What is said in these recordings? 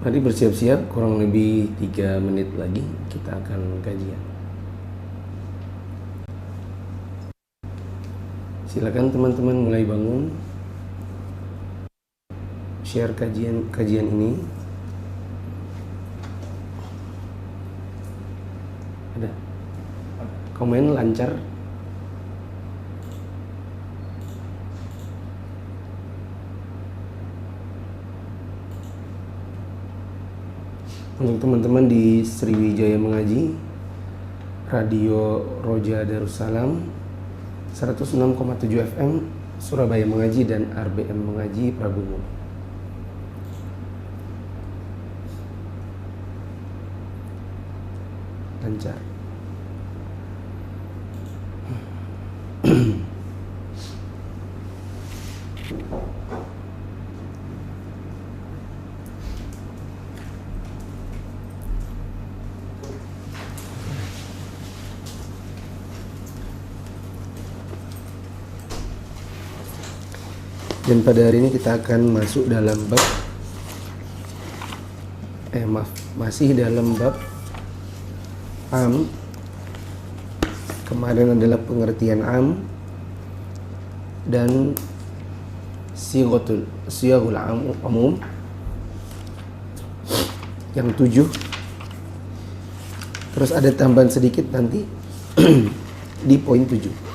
Mari bersiap-siap, kurang lebih 3 menit lagi kita akan kajian. Silakan teman-teman mulai bangun, share kajian ini. Ada komen lancar. Untuk teman-teman di Sriwijaya Mengaji, Radio Roja Darussalam 106,7 FM, Surabaya Mengaji, dan RBM Mengaji Prabowo. Lancar. Dan pada hari ini kita akan masuk dalam bab masih dalam bab am. Kemarin adalah pengertian am dan siyaghul umum yang 7. Terus ada tambahan sedikit nanti di poin 7.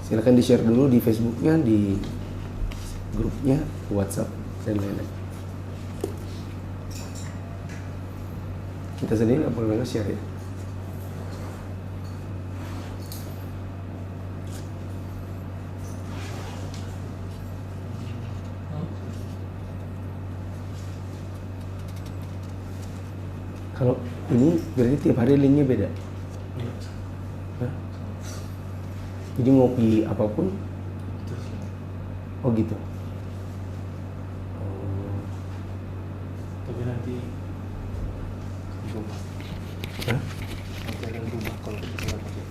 Silakan di-share dulu di Facebooknya, di grupnya, WhatsApp, dan lain-lain. Kita sendiri nggak perlu nge-share ya. Kalau ini berarti tiap hari linknya beda. Hah? Jadi ngopi apapun? Oh gitu. Tapi nanti di rumah. Hah? Nanti akan di rumah kalau kita pakai.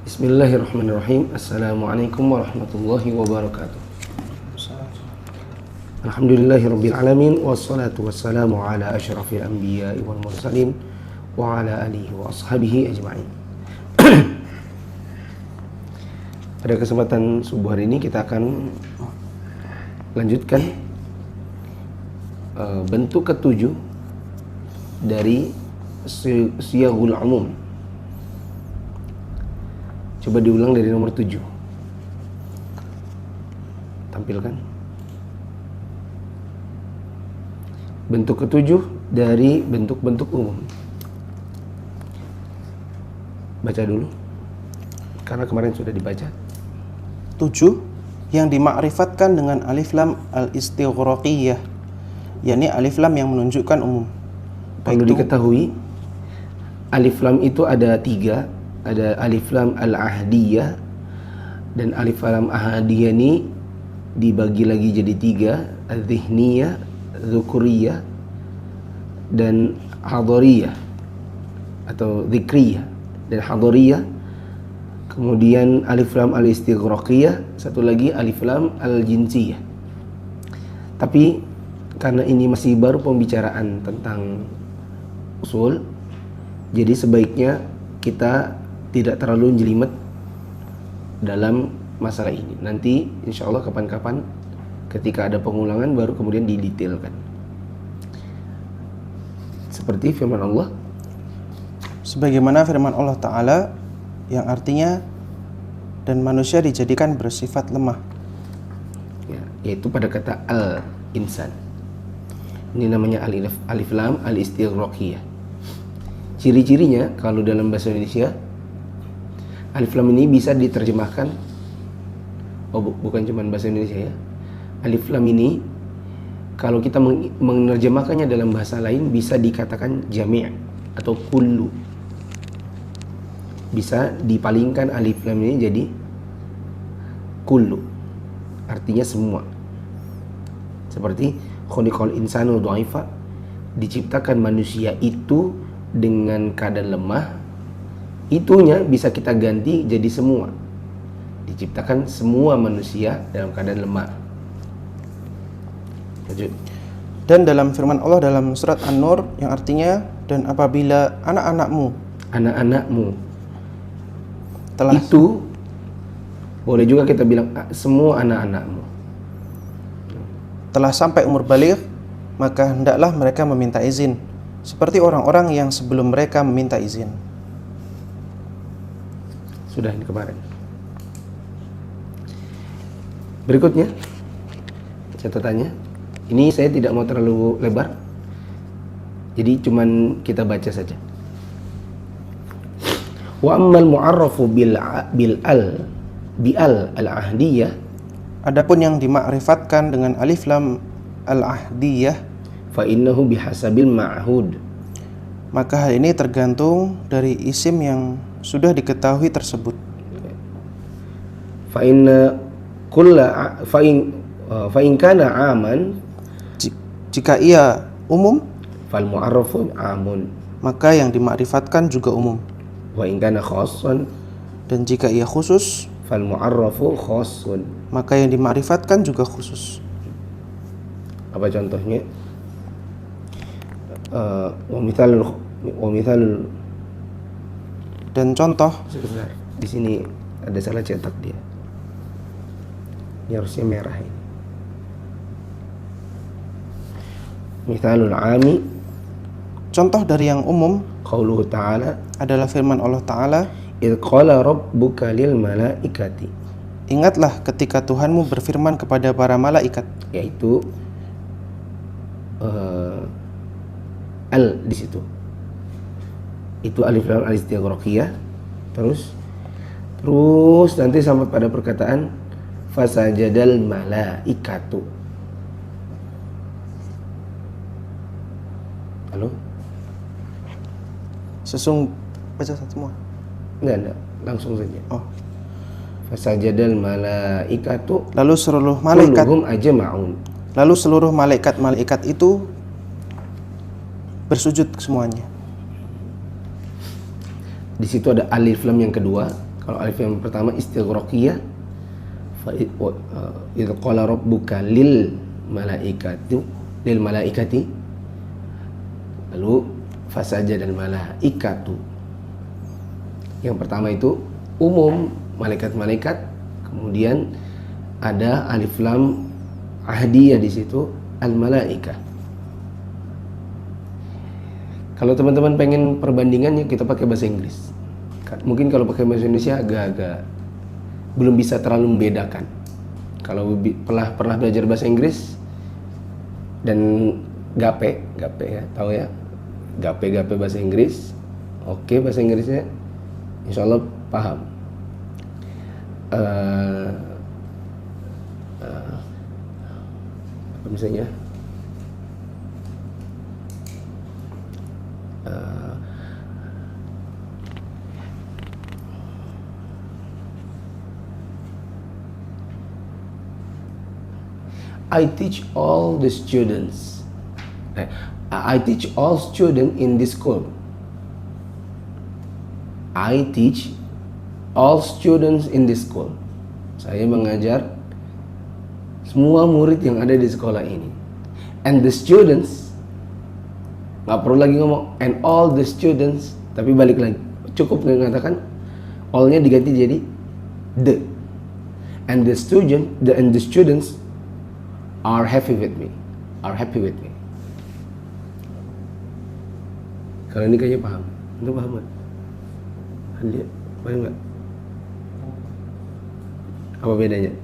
Bismillahirrahmanirrahim. Assalamualaikum warahmatullahi wabarakatuh. Alhamdulillahirabbil alamin, wassalatu wassalamu ala asyrafil anbiya'i wal mursalin wa ala alihi wa ashabihi ajma'in. Pada kesempatan subuh hari ini kita akan lanjutkan bentuk ketujuh dari siyaghul umum. Coba diulang dari nomor 7. Tampilkan. Bentuk ketujuh dari bentuk-bentuk umum. Baca dulu, karena kemarin sudah dibaca. 7. Yang dimakrifatkan dengan alif lam al-istighraqiyah, yakni alif lam yang menunjukkan umum. Perlu diketahui, alif lam itu ada 3. Ada alif lam al-ahdiyah, dan alif lam ahdiyah ini dibagi lagi jadi 3, al-dhihniyah, dzukuriyah, dan hadariyah atau dzikriyah dan hadariyah. Kemudian alif lam al-istighraqiyah, satu lagi alif lam al-jinsiyah. Tapi karena ini masih baru pembicaraan tentang usul, jadi sebaiknya kita tidak terlalu jelimet dalam masalah ini. Nanti insya Allah kapan-kapan ketika ada pengulangan baru kemudian didetailkan. Seperti firman Allah, sebagaimana firman Allah Ta'ala yang artinya, dan manusia dijadikan bersifat lemah, ya, yaitu pada kata al-insan. Ini namanya alif lam al-istighraqiyah. Ciri-cirinya kalau dalam bahasa Indonesia, alif lam ini bisa diterjemahkan, bukan cuma bahasa Indonesia ya. Alif lam ini kalau kita menerjemahkannya dalam bahasa lain bisa dikatakan jami' atau kullu. Bisa dipalingkan alif lam ini jadi kullu, artinya semua. Seperti khuliqal insanu dhaifa, diciptakan manusia itu dengan keadaan lemah. Itunya bisa kita ganti jadi semua. Diciptakan semua manusia dalam keadaan lemah. Lanjut. Dan dalam firman Allah dalam surat An-Nur yang artinya, dan apabila anak-anakmu telah itu boleh juga kita bilang semua anak-anakmu telah sampai umur baligh, maka hendaklah mereka meminta izin seperti orang-orang yang sebelum mereka meminta izin. Sudah ini kemarin. Berikutnya catatannya, ini saya tidak mau terlalu lebar, jadi cuman kita baca saja. Wa ammal mu'arrafu bil al-ahdiyah, Adapun yang dimakrifatkan dengan alif lam al-ahdiyah, fa innahu bihasabil ma'hud, maka hal ini tergantung dari isim yang sudah diketahui tersebut. fa inna kulla fa in kana aman Jika ia umum, fal mu'arrafu amun, maka yang dimakrifatkan juga umum. wa in kana khassan Dan jika ia khusus, fal mu'arrafu khassun. maka yang dimakrifatkan juga khusus. Apa contohnya? Wa mithalul Dan contoh, sebentar, di sini ada salah cetak dia. Ini harusnya merah ini. Mithalul ami, contoh dari yang umum qauluhu ta'ala, adalah firman Allah Ta'ala, idh qala rabbuka lil malaikati, ingatlah ketika Tuhanmu berfirman kepada para malaikat, yaitu al di situ. Itu alif lam al-istighraqiyah. Terus nanti sampai pada perkataan fasajadal malaikatu. Halo? baca semua. Enggak, langsung saja. Oh, Fasajadal malaikatu lalu seluruh malaikat kulluhum ajma'un. lalu seluruh malaikat itu bersujud semuanya. Di situ ada alif lam yang kedua. Kalau alif lam yang pertama istighraqiyah, fa idh qala rabbuka lil malaikati, lalu fasajadal malaikatu. Yang pertama itu umum malaikat-malaikat, kemudian ada alif lam ahdiyah di situ al malaikah. Kalau teman-teman pengen perbandingannya, kita pakai bahasa Inggris. Mungkin kalau pakai bahasa Indonesia agak-agak belum bisa terlalu membedakan. Kalau pernah belajar bahasa Inggris dan gape ya, tahu ya, gape bahasa Inggris, oke, bahasa Inggrisnya insya Allah paham. Apa misalnya? I teach all the students. I teach all students in this school. I teach all students in this school. Saya mengajar semua murid yang ada di sekolah ini. And the students, nggak perlu lagi ngomong and all the students, tapi balik lagi, cukup mengatakan all-nya diganti jadi the. And the students are happy with me. Kalau ini kayaknya paham. Itu paham nggak? Lihat, paham nggak? Apa bedanya?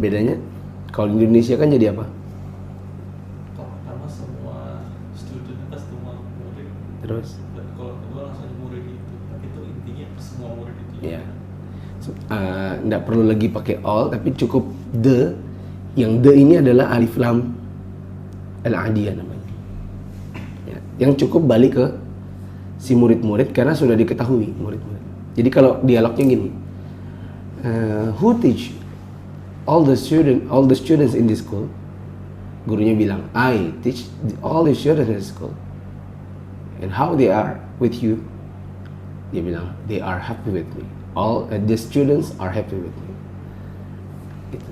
Bedanya? Kalau di Indonesia kan jadi apa? Pertama semua student atas semua murid. Terus? Dan kalau kedua langsung murid itu. Tapi itu intinya semua murid itu. Ya. Nggak perlu lagi pakai all, tapi cukup the. Yang the ini adalah alif lam al-adiyah namanya. Ya. Yang cukup balik ke si murid-murid karena sudah diketahui murid-murid. Jadi kalau dialognya gini, who teach all the students in this school. Gurunya bilang, I teach all the students in this school. And how they are with you? Dia bilang, they are happy with me. All the students are happy with me. Gitu.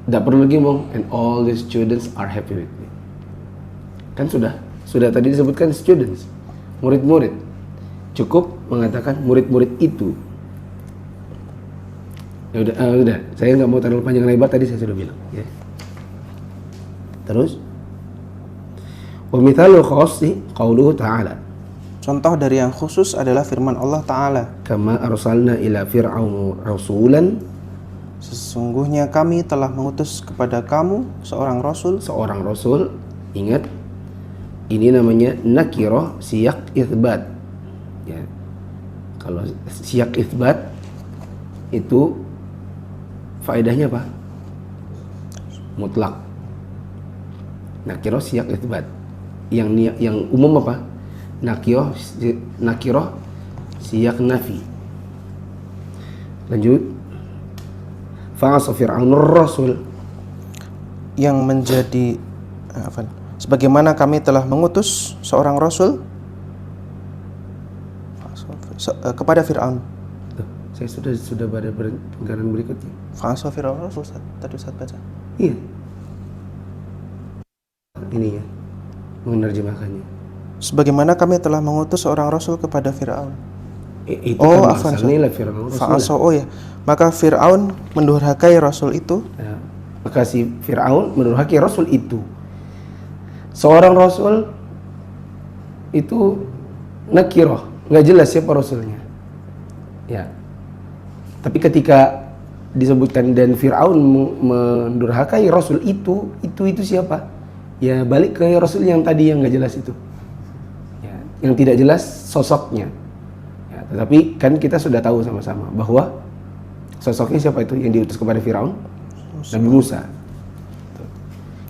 Tidak perlu lagi ngomong, and all the students are happy with me. Kan sudah tadi disebutkan students, murid-murid. Cukup mengatakan murid-murid itu. Ya udah, saya nggak mau terlalu panjang lebar, tadi saya sudah bilang. Ya. Terus, wa mithalul khassi qauluhu ta'ala. Contoh dari yang khusus adalah firman Allah Ta'ala. Kama arsalna ila fir'aun rasulan. Sesungguhnya kami telah mengutus kepada kamu seorang rasul. Seorang rasul, ingat, ini namanya nakirah siyak itsbat. Ya. Kalau siyak itsbat itu faedahnya apa? Mutlak. Nakirah siyak itsbat. Yang umum apa? Nakirah siyak nafi. Lanjut. Fa'asa fir'aunur rasul, yang menjadi sebagaimana kami telah mengutus seorang rasul kepada Fir'aun. Saya sudah pada penggalan berikutnya. Fa'asa fir'aunur rasul tadi Ustaz baca. Iya. Ini ya, menerjemahkannya. Sebagaimana kami telah mengutus seorang rasul kepada Fir'aun. Itu kan asalnya lah Fir'aun. Fa'asa, ya. Maka Fir'aun mendurhakai rasul itu. Ya, maka si Fir'aun mendurhakai rasul itu. Seorang rasul itu nakirah, nggak jelas siapa rasulnya. Ya. Tapi ketika disebutkan dan Fir'aun mendurhakai rasul itu siapa? Ya balik ke rasul yang tadi yang nggak jelas itu. Ya, yang tidak jelas sosoknya. Ya, tetapi kan kita sudah tahu sama-sama bahwa sosoknya siapa itu yang diutus kepada Firaun? Nabi Musa.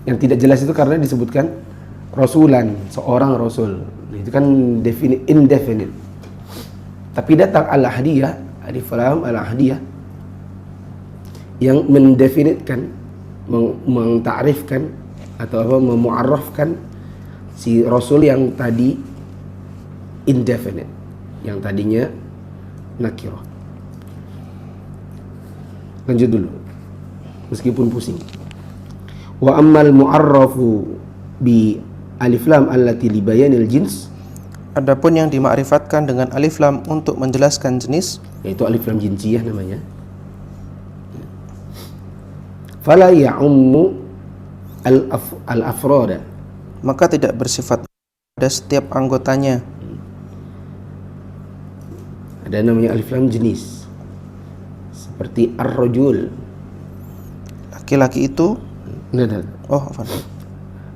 Yang tidak jelas itu karena disebutkan rasulan, seorang rasul. Itu kan indefinite. Tapi datang al-ahdiyah, alif lam al-ahdiyah yang mendefinitkan, mengtakrifkan atau apa, memuarrafkan si rasul yang tadi indefinite, yang tadinya nakirah. Lanjut dulu, meskipun pusing. Wa ammal mu'arrafu bi alif lam allati li bayanil jins. Adapun yang dimakrifatkan dengan alif lam untuk menjelaskan jenis, yaitu alif lam jinsiyah namanya. Fala ya'ummu al-afrada. Maka tidak bersifat pada setiap anggotanya. Ada namanya alif lam jenis. Seperti ar-rajul, laki-laki itu. Oh, apa?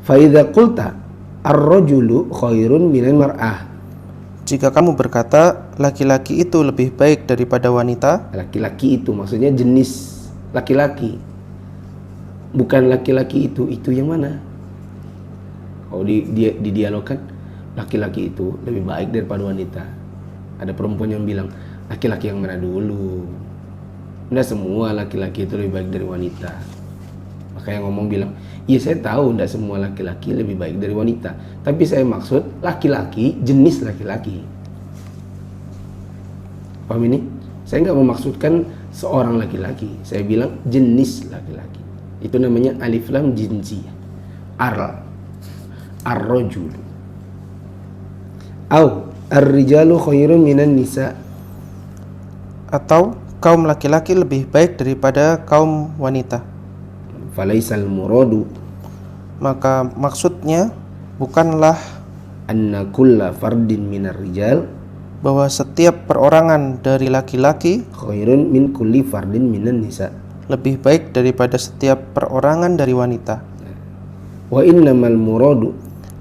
Fa idza qulta ar-rajulu khairun minal mar'ah. Jika kamu berkata laki-laki itu lebih baik daripada wanita, laki-laki itu maksudnya jenis laki-laki. Bukan laki-laki itu yang mana? Kalau didialogkan, laki-laki itu lebih baik daripada wanita. Ada perempuan yang bilang, laki-laki yang mana dulu? Tidak semua laki-laki itu lebih baik dari wanita. Maka yang ngomong bilang, iya saya tahu tidak semua laki-laki lebih baik dari wanita, tapi saya maksud laki-laki, jenis laki-laki. Paham ini? Saya nggak memaksudkan seorang laki-laki, saya bilang jenis laki-laki. Itu namanya alif lam jinsiyah. Ar-rajul. Au ar-rijalu khairun minan nisa. Atau kaum laki-laki lebih baik daripada kaum wanita. Falaisal muradu, maka maksudnya bukanlah anna kulla fardin minar rijal, bahwa setiap perorangan dari laki-laki khairun min kulli fardin minan nisa, lebih baik daripada setiap perorangan dari wanita. Wa innamal muradu,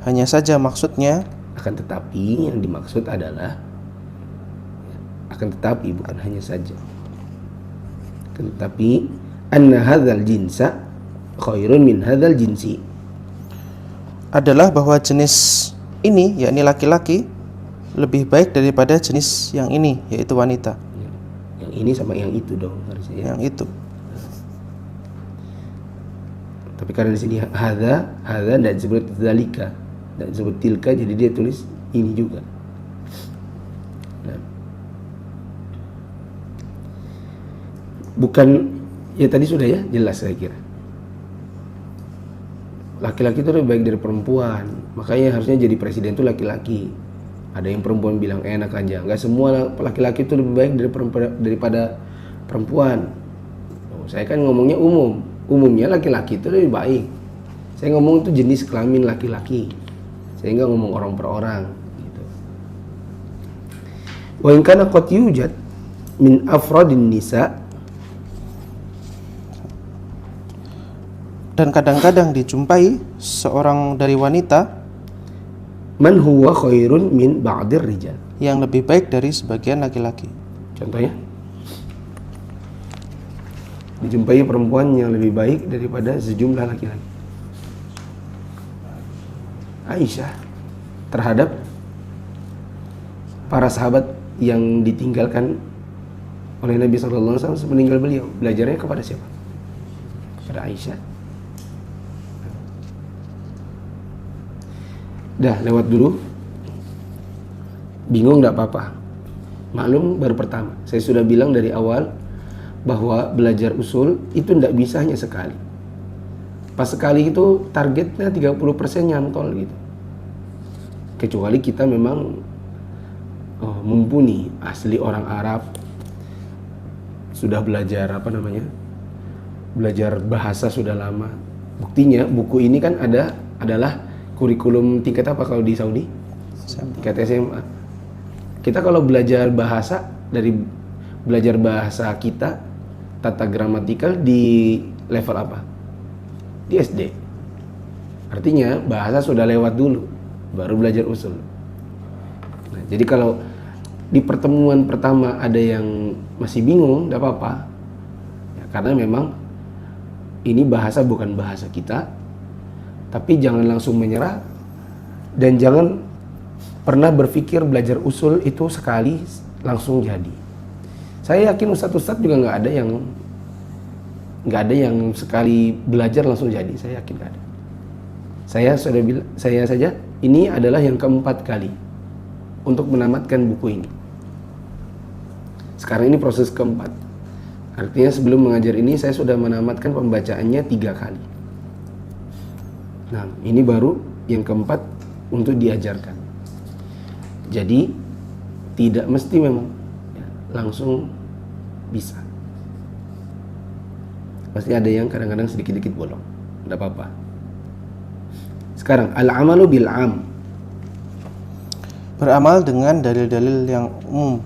hanya saja maksudnya, akan tetapi yang dimaksud adalah, akan tetapi bukan hanya saja, akan tetapi anna hadzal jinsa khairun min hadzal jinsi, adalah bahwa jenis ini, yakni laki-laki, lebih baik daripada jenis yang ini, yaitu wanita. Yang ini sama yang itu dong harusnya. Yang itu. Tapi karena di sini hadza tidak disebut zalika, tidak disebut tilka, jadi dia tulis ini juga. Nah. Bukan, ya tadi sudah ya jelas saya kira. Laki-laki itu lebih baik dari perempuan, makanya harusnya jadi presiden itu laki-laki. Ada yang perempuan bilang enak aja, nggak semua laki-laki itu lebih baik daripada perempuan. Oh, saya kan ngomongnya umumnya laki-laki itu lebih baik. Saya ngomong itu jenis kelamin laki-laki, saya nggak ngomong orang per orang. Gitu. Wa in kana qad yujad min afradin nisa, dan kadang-kadang dijumpai seorang dari wanita man huwa khairun min ba'dir rijal, yang lebih baik dari sebagian laki-laki. contohnya dijumpai perempuan yang lebih baik daripada sejumlah laki-laki. Aisyah terhadap para sahabat yang ditinggalkan oleh Nabi SAW semeninggal beliau, belajarnya kepada siapa? Kepada Aisyah. Dah lewat dulu, bingung enggak apa-apa, maklum baru pertama. Saya sudah bilang dari awal bahwa belajar usul itu enggak bisa hanya sekali. Pas sekali itu targetnya 30% nyantol gitu. Kecuali kita memang mumpuni, asli orang Arab, sudah belajar belajar bahasa sudah lama. Buktinya buku ini kan adalah kurikulum tingkat apa kalau di Saudi? Tingkat SMA. Kita kalau belajar bahasa, dari belajar bahasa kita, tata gramatikal di level apa? Di SD. Artinya bahasa sudah lewat dulu, baru belajar usul. Nah, jadi kalau di pertemuan pertama ada yang masih bingung, tidak apa-apa. Ya, karena memang ini bahasa bukan bahasa kita. Tapi jangan langsung menyerah, dan jangan pernah berpikir belajar usul itu sekali langsung jadi. Saya yakin ustadz-ustadz juga nggak ada yang sekali belajar langsung jadi. Saya yakin nggak ada. Saya saja ini adalah yang keempat kali untuk menamatkan buku ini. Sekarang ini proses keempat. Artinya sebelum mengajar ini saya sudah menamatkan pembacaannya 3 kali. Nah, ini baru yang keempat untuk diajarkan. Jadi tidak mesti memang langsung bisa. Pasti ada yang kadang-kadang sedikit-sedikit bolong. Tidak apa-apa. Sekarang al-amalu bil-am. Beramal dengan dalil-dalil yang umum.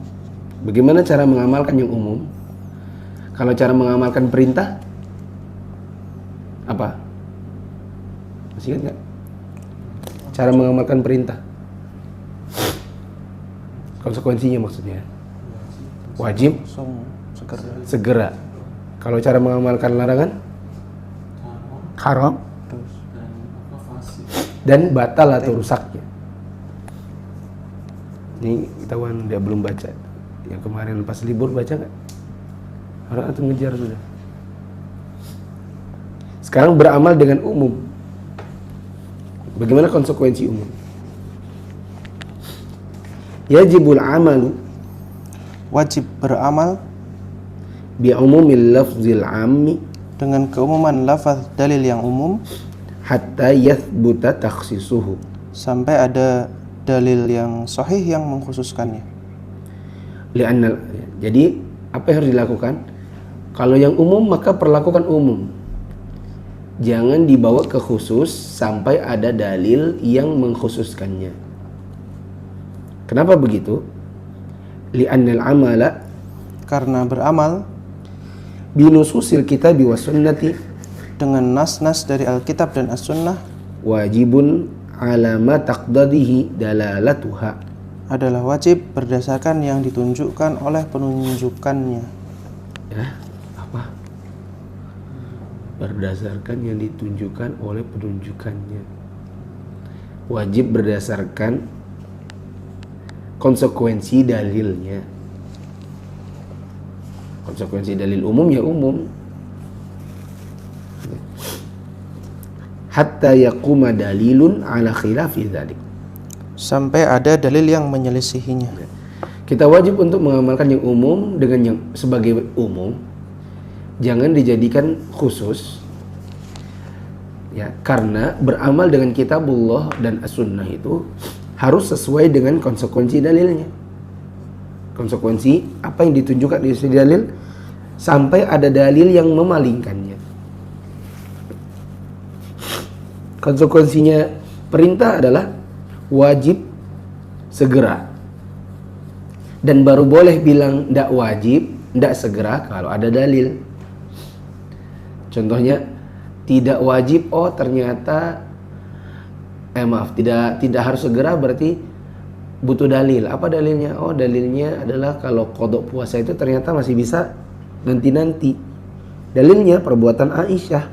Bagaimana cara mengamalkan yang umum? Kalau cara mengamalkan perintah apa? Masih ingat nggak? Cara mengamalkan perintah, konsekuensinya maksudnya wajib segera. Kalau cara mengamalkan larangan haram dan batal atau rusaknya. Ini ketahuan dia belum baca. Yang kemarin pas libur baca nggak? Orang itu ngejar sudah. Sekarang beramal dengan umum. Bagaimana konsekuensi umum? Yajibul amalu, wajib beramal bi umumil lafzil ammi, dengan keumuman lafaz dalil yang umum, hatta yathbuta takhsisuhu, sampai ada dalil yang sahih yang mengkhususkannya. Jadi apa yang harus dilakukan? Kalau yang umum maka perlakukan umum. Jangan dibawa ke khusus sampai ada dalil yang mengkhususkannya. Kenapa begitu? Li'annal amala, karena beramal binususil kitabi was sunnati, dengan nas-nas dari Alkitab dan As-Sunnah, wajibun ala ma taqdadihi dalalatuha, adalah wajib berdasarkan yang ditunjukkan oleh penunjukannya. Ya, apa? Berdasarkan yang ditunjukkan oleh penunjukannya. Wajib berdasarkan konsekuensi dalilnya. Konsekuensi dalil umum ya umum. hatta yaquma dalilun ala khilafi dzalik. Sampai ada dalil yang menyelisihinya. Kita wajib untuk mengamalkan yang umum dengan yang sebagai umum, jangan dijadikan khusus. Ya, karena beramal dengan kitabullah dan as-sunnah itu harus sesuai dengan konsekuensi dalilnya. Konsekuensi apa yang ditunjukkan di dalil sampai ada dalil yang memalingkannya. Konsekuensinya perintah adalah wajib segera. Dan baru boleh bilang tidak wajib, tidak segera kalau ada dalil. Contohnya tidak wajib, oh ternyata tidak harus segera berarti butuh dalil. Apa dalilnya? Oh dalilnya adalah kalau qadha puasa itu ternyata masih bisa nanti-nanti. Dalilnya perbuatan Aisyah.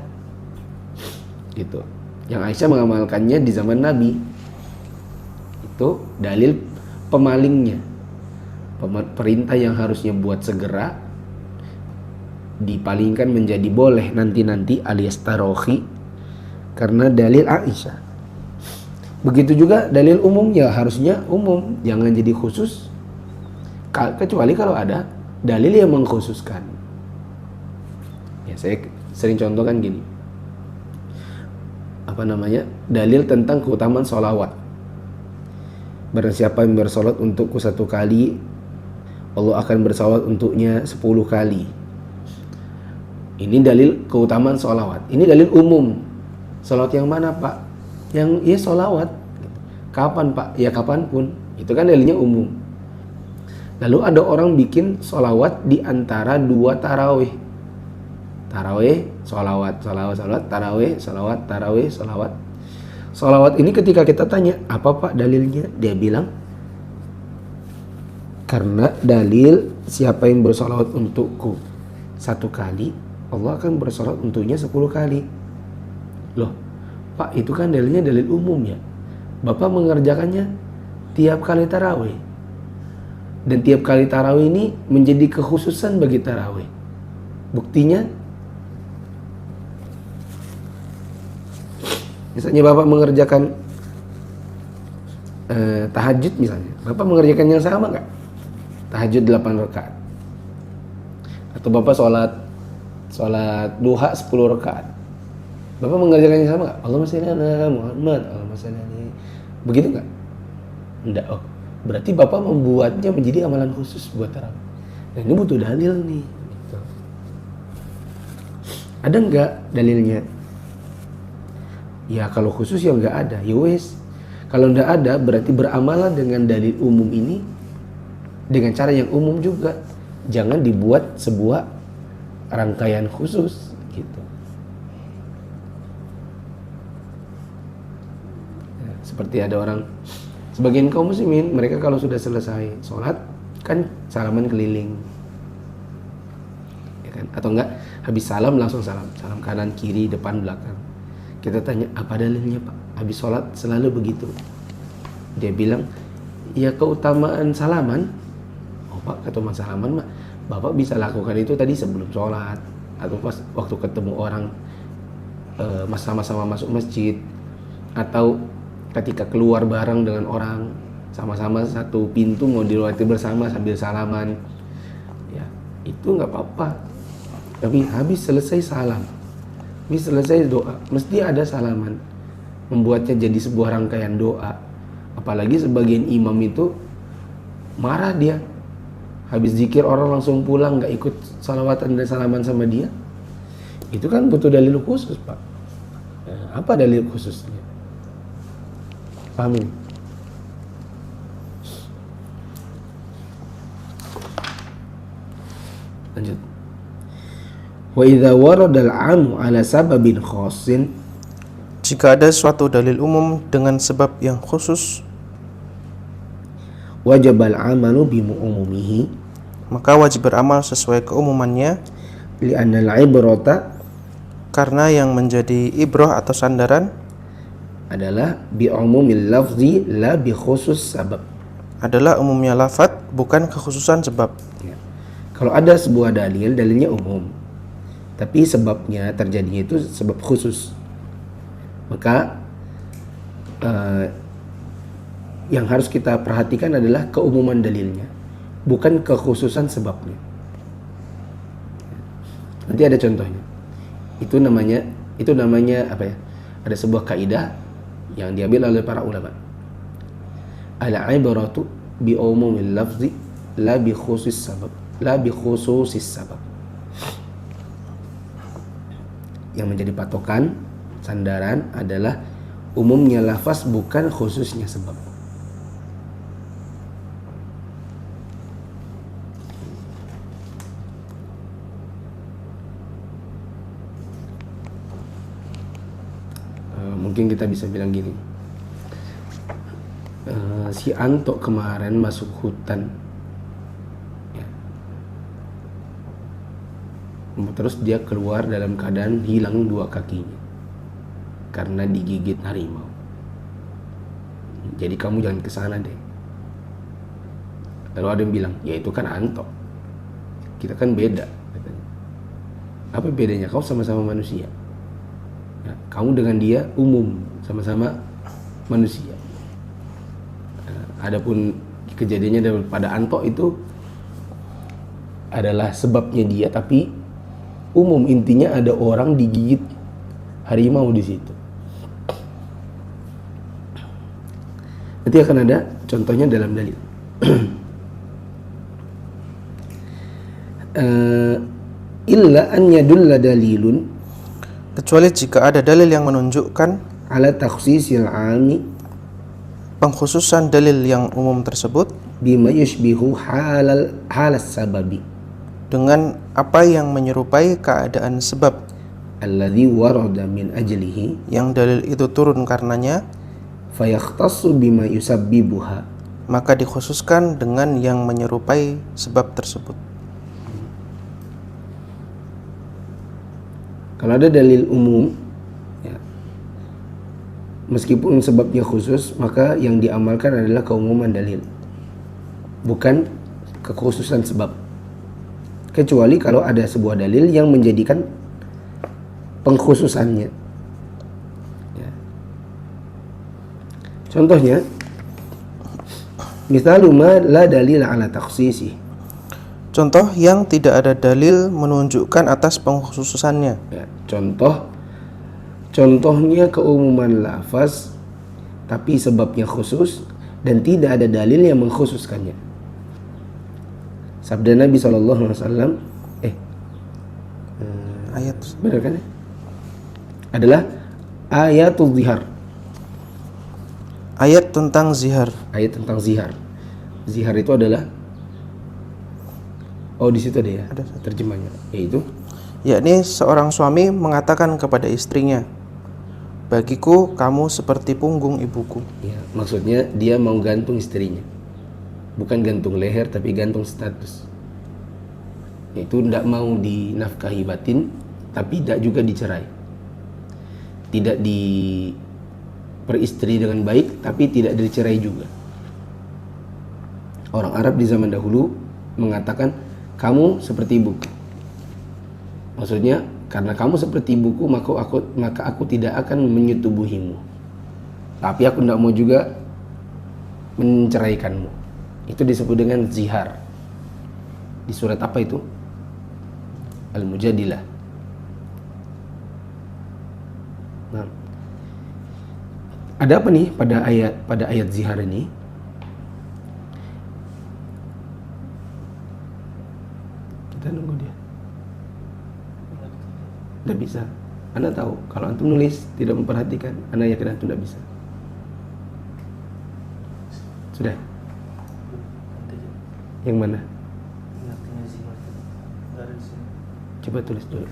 Gitu. Yang Aisyah mengamalkannya di zaman Nabi. Itu dalil pemalingnya. Perintah yang harusnya buat segera dipalingkan menjadi boleh nanti-nanti alias tarohi karena dalil Aisyah. Begitu juga dalil umumnya harusnya umum, jangan jadi khusus kecuali kalau ada dalil yang mengkhususkan. Ya, saya sering contohkan gini. Dalil tentang keutamaan sholawat. Barang siapa yang bersolat untukku 1 kali, Allah akan bersolawat untuknya 10 kali. Ini dalil keutamaan sholawat. Ini dalil umum. Sholawat yang mana Pak? Yang ya sholawat. Kapan Pak? Ya kapanpun. Itu kan dalilnya umum. Lalu ada orang bikin sholawat di antara 2 tarawih. Tarawih, sholawat, tarawih, sholawat, tarawih, sholawat. Sholawat ini ketika kita tanya, apa Pak dalilnya? Dia bilang, karena dalil siapa yang bersolawat untukku 1 kali, Allah akan bersolawat untuknya 10 kali. Loh, Pak itu kan dalilnya dalil umum ya. Bapak mengerjakannya tiap kali tarawih. Dan tiap kali tarawih ini menjadi kekhususan bagi tarawih. Buktinya, misalnya Bapak mengerjakan tahajud misalnya. Bapak mengerjakan yang sama nggak? Tahajud 8 rakaat. Atau Bapak sholat duha 10 rakaat. Bapak mengerjakannya sama nggak? Allahumma shalli ala Muhammad, Allahumma shalli ala. Begitu nggak? Enggak. Oh, berarti Bapak membuatnya menjadi amalan khusus buat tarawih. Dan ini butuh dalil nih. Gitu. Ada nggak dalilnya? Ya kalau khusus ya nggak ada. Ya wes. Kalau nggak ada berarti beramalah dengan dalil umum ini dengan cara yang umum juga, jangan dibuat sebuah rangkaian khusus gitu. Ya, seperti ada orang, sebagian kaum muslimin, mereka kalau sudah selesai sholat kan salaman keliling, ya kan? Atau enggak habis salam langsung salam kanan kiri depan belakang. Kita tanya apa dalilnya Pak? Habis sholat selalu begitu. Dia bilang ya keutamaan salaman. Pak, keutamaan salaman mah Bapak bisa lakukan itu tadi sebelum sholat atau pas waktu ketemu orang sama-sama masuk masjid, atau ketika keluar bareng dengan orang sama-sama satu pintu mau dilewati bersama sambil salaman. Ya, itu nggak apa-apa. Tapi habis selesai salam, habis selesai doa, mesti ada salaman. Membuatnya jadi sebuah rangkaian doa. Apalagi sebagian imam itu marah dia. Habis zikir orang langsung pulang, nggak ikut salawatan dan salaman sama dia. Itu kan butuh dalil khusus Pak. Nah, apa dalil khususnya? Paham ini? Lanjut. Wa idza warada al-'amu 'ala sababin khassin, jika ada suatu dalil umum dengan sebab yang khusus, wajib al-'amalu bi umumihi, maka wajib beramal sesuai keumumannya, li'anna al-'ibrata, karena yang menjadi ibrah atau sandaran adalah bi umumil lafzi la bi khusus sabab, adalah umumnya lafaz bukan kekhususan sebab. ya. Kalau ada sebuah dalilnya umum tapi sebabnya terjadinya itu sebab khusus, Maka yang harus kita perhatikan adalah keumuman dalilnya, bukan kekhususan sebabnya. Nanti ada contohnya. Itu namanya apa ya? Ada sebuah kaidah yang diambil oleh para ulama. Al-ibratu bi umumil lafzi la bi khususis sabab, la bi khususis sabab. Yang menjadi patokan, sandaran adalah umumnya lafaz bukan khususnya sebab. Mungkin kita bisa bilang gini, si Anto kemarin masuk hutan ya. Terus dia keluar dalam keadaan hilang 2 kakinya karena digigit harimau. Jadi kamu jangan kesana deh. Lalu ada yang bilang, ya itu kan Anto, kita kan beda katanya. Apa bedanya? Kau sama-sama manusia ya, kamu dengan dia umum, sama-sama manusia. Adapun kejadiannya pada Anto itu adalah sebabnya dia, tapi umum, intinya ada orang digigit harimau di situ. Nanti akan ada contohnya dalam dalil. Illa an yadulla dalilun, kecuali jika ada dalil yang menunjukkan ala takhsisil 'ami, pengkhususan dalil yang umum tersebut bima yushbihu halas sababi, dengan apa yang menyerupai keadaan sebab alladhi warada min ajlihi, yang dalil itu turun karenanya, fayakhtassu bima yusabbibuha, maka dikhususkan dengan yang menyerupai sebab tersebut. Kalau ada dalil umum ya, meskipun sebabnya khusus, maka yang diamalkan adalah keumuman dalil, bukan kekhususan sebab. Kecuali kalau ada sebuah dalil yang menjadikan pengkhususannya ya. Contohnya, misalnya la dalil ala takhsisi, contoh yang tidak ada dalil menunjukkan atas pengkhususannya ya. Contohnya keumuman lafaz tapi sebabnya khusus dan tidak ada dalil yang mengkhususkannya. Sabda Nabi SAW, ayat benar kan ya? Adalah ayatul zihar, ayat tentang zihar. ayat tentang zihar. Zihar itu adalah, di situ ada ya, Ada. terjemahnya, yaitu Yakni seorang suami mengatakan kepada istrinya, bagiku kamu seperti punggung ibuku. ya, maksudnya dia mau gantung istrinya, bukan gantung leher tapi gantung status, yaitu tidak mau dinafkahi batin tapi tidak juga dicerai, tidak diperistri dengan baik tapi tidak dicerai juga. Orang Arab di zaman dahulu mengatakan kamu seperti ibuku, maksudnya karena kamu seperti ibuku maka aku tidak akan menyetubuhimu, tapi aku tidak mau juga menceraikanmu. Itu disebut dengan zihar. Di surat apa itu? Al-Mujadilah. Nah, ada apa nih pada ayat zihar ini? Kita nunggu dia. Tidak bisa. Anda tahu, kalau antum nulis tidak memperhatikan, Anda yakin antum tidak bisa. Sudah? Yang mana? Artinya zihar nggak ada di sini. Coba tulis dulu.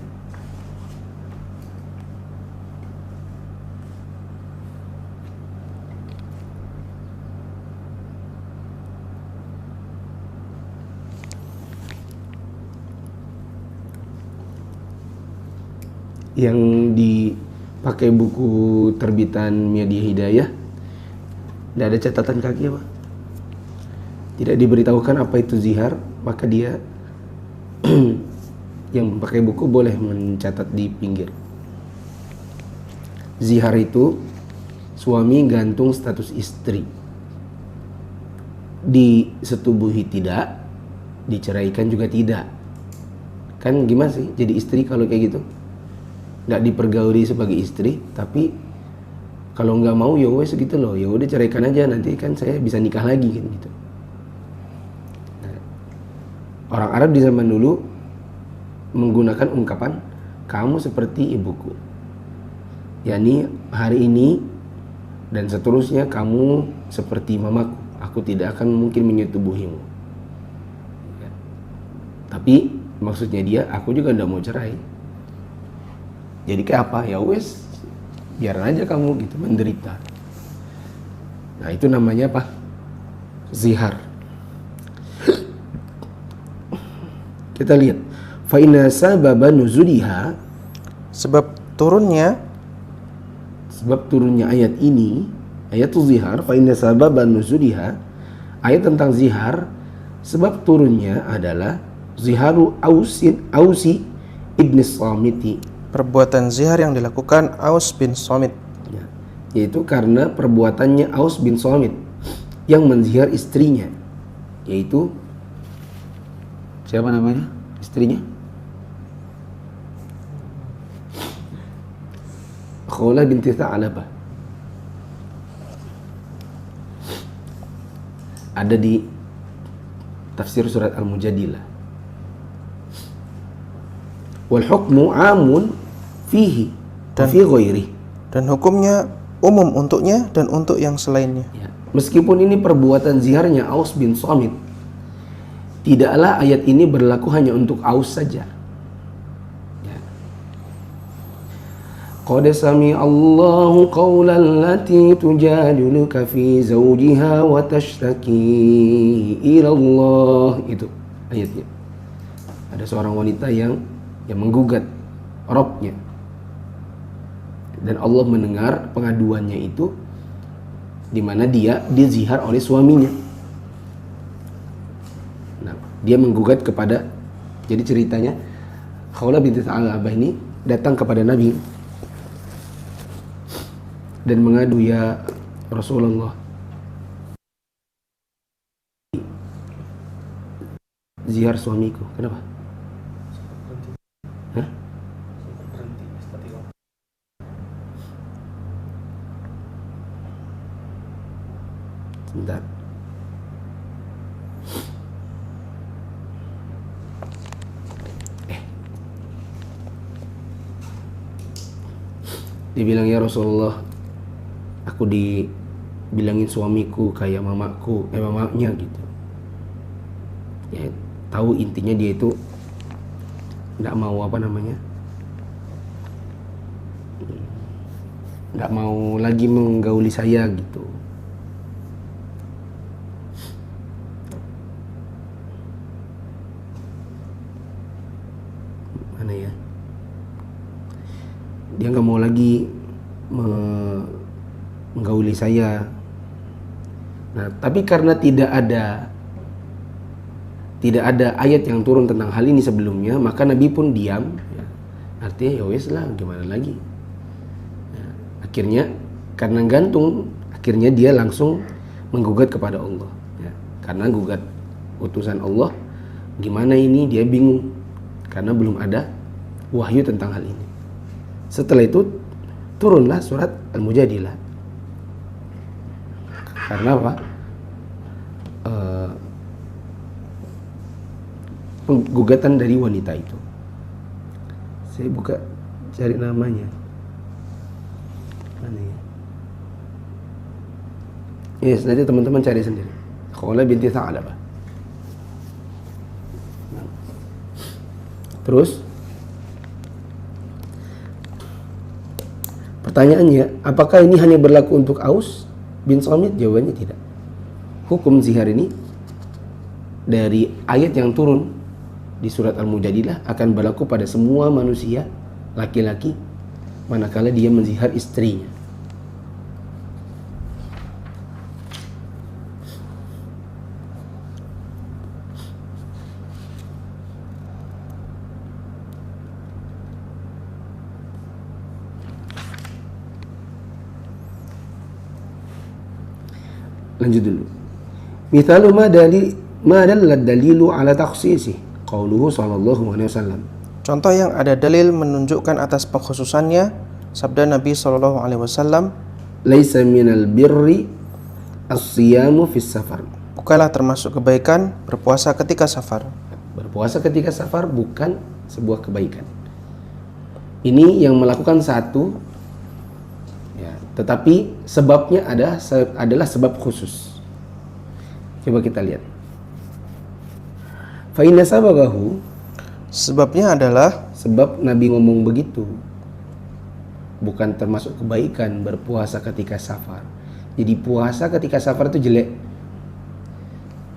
Yang dipakai buku terbitan Media Hidayah tidak ada catatan kaki apa? Tidak diberitahukan apa itu zihar, maka dia yang memakai buku boleh mencatat di pinggir. Zihar itu suami gantung status istri. Disetubuhi tidak, diceraikan juga tidak. Kan gimana sih jadi istri kalau kayak gitu? Nggak dipergauli sebagai istri, tapi kalau nggak mau ya wes gitu loh, ya udah ceraikan aja, nanti kan saya bisa nikah lagi kan gitu. Nah, orang Arab di zaman dulu menggunakan ungkapan kamu seperti ibuku, yakni hari ini dan seterusnya kamu seperti mamaku, aku tidak akan mungkin menyetubuhimu. Ya. Tapi maksudnya dia, aku juga nggak mau cerai. Jadi kayak apa? Ya wes, biarin aja kamu gitu menderita. Nah itu namanya apa? Zihar. Kita lihat. Fa inna sababa nuzuliha, Sebab turunnya sebab turunnya ayat ini, ayat zihar, fa inna sababa nuzuliha, ayat tentang zihar, sebab turunnya adalah ziharu Ausi ibn Samiti, perbuatan zihar yang dilakukan Aus bin Somit, ya, yaitu karena perbuatannya Aus bin Samit yang menzihar istrinya, yaitu siapa namanya istrinya? Khawlah binti Tha'labah. Ada di tafsir surat Al-Mujadilah. Wal hukmu amun fihi dan fi ghairi. dan hukumnya umum untuknya dan untuk yang selainnya. Ya. Meskipun ini perbuatan ziharnya Aus bin Samit, tidaklah ayat ini berlaku hanya untuk Aus saja. Ya. Qad sami Allahu qawlan lati tujadiluka fi zawjiha wa tashtaki ila Allah. Itu ayatnya. Ada seorang wanita yang menggugat Rabbnya, dan Allah mendengar pengaduannya itu, di mana dia dizihar oleh suaminya. Nah, dia menggugat kepada, jadi ceritanya Khawlah binti Tha'labah ini datang kepada Nabi dan mengadu, ya Rasulullah, zihar suamiku. Kenapa? Hah? Berhenti istighfar. Sebentar. Dibilang, ya Rasulullah, aku dibilangin suamiku kayak mamanya gitu. Ya, tahu intinya dia itu nggak mau nggak mau lagi menggauli saya gitu. Mana ya? Dia nggak mau lagi menggauli saya. Nah, tapi karena tidak ada ayat yang turun tentang hal ini sebelumnya, maka Nabi pun diam. Ya. Artinya ya wes lah, gimana lagi. Ya, akhirnya karena gantung, akhirnya dia langsung menggugat kepada Allah. Ya, karena gugat utusan Allah, gimana ini, dia bingung karena belum ada wahyu tentang hal ini. Setelah itu turunlah surat Al-Mujadilah. Karena apa? Penggugatan dari wanita itu. Saya buka cari namanya. Mana ya? Yes, nanti teman-teman cari sendiri. Khawlah binti Tha'labah. Terus pertanyaannya, apakah ini hanya berlaku untuk Aus bin Samit? Jawabannya tidak. Hukum zihar ini dari ayat yang turun di surat Al-Mujadilah akan berlaku pada semua manusia laki-laki manakala dia menzihar istrinya. lanjut dulu. Mithalu ma dalla dalilu ala takhsisih qauluhu sallallahu alaihi wasallam. Contoh yang ada dalil menunjukkan atas pengkhususannya sabda Nabi Shallallahu Alaihi Wasallam, Laisa minal birri as-siyamu fis safar. bukanlah termasuk kebaikan berpuasa ketika safar. Berpuasa ketika safar bukan sebuah kebaikan. Ini yang melakukan satu, ya, tetapi sebabnya adalah sebab khusus. Coba kita lihat. Fa inna sababahu, Sebabnya adalah sebab Nabi ngomong begitu bukan termasuk kebaikan berpuasa ketika safar. Jadi puasa ketika safar itu jelek.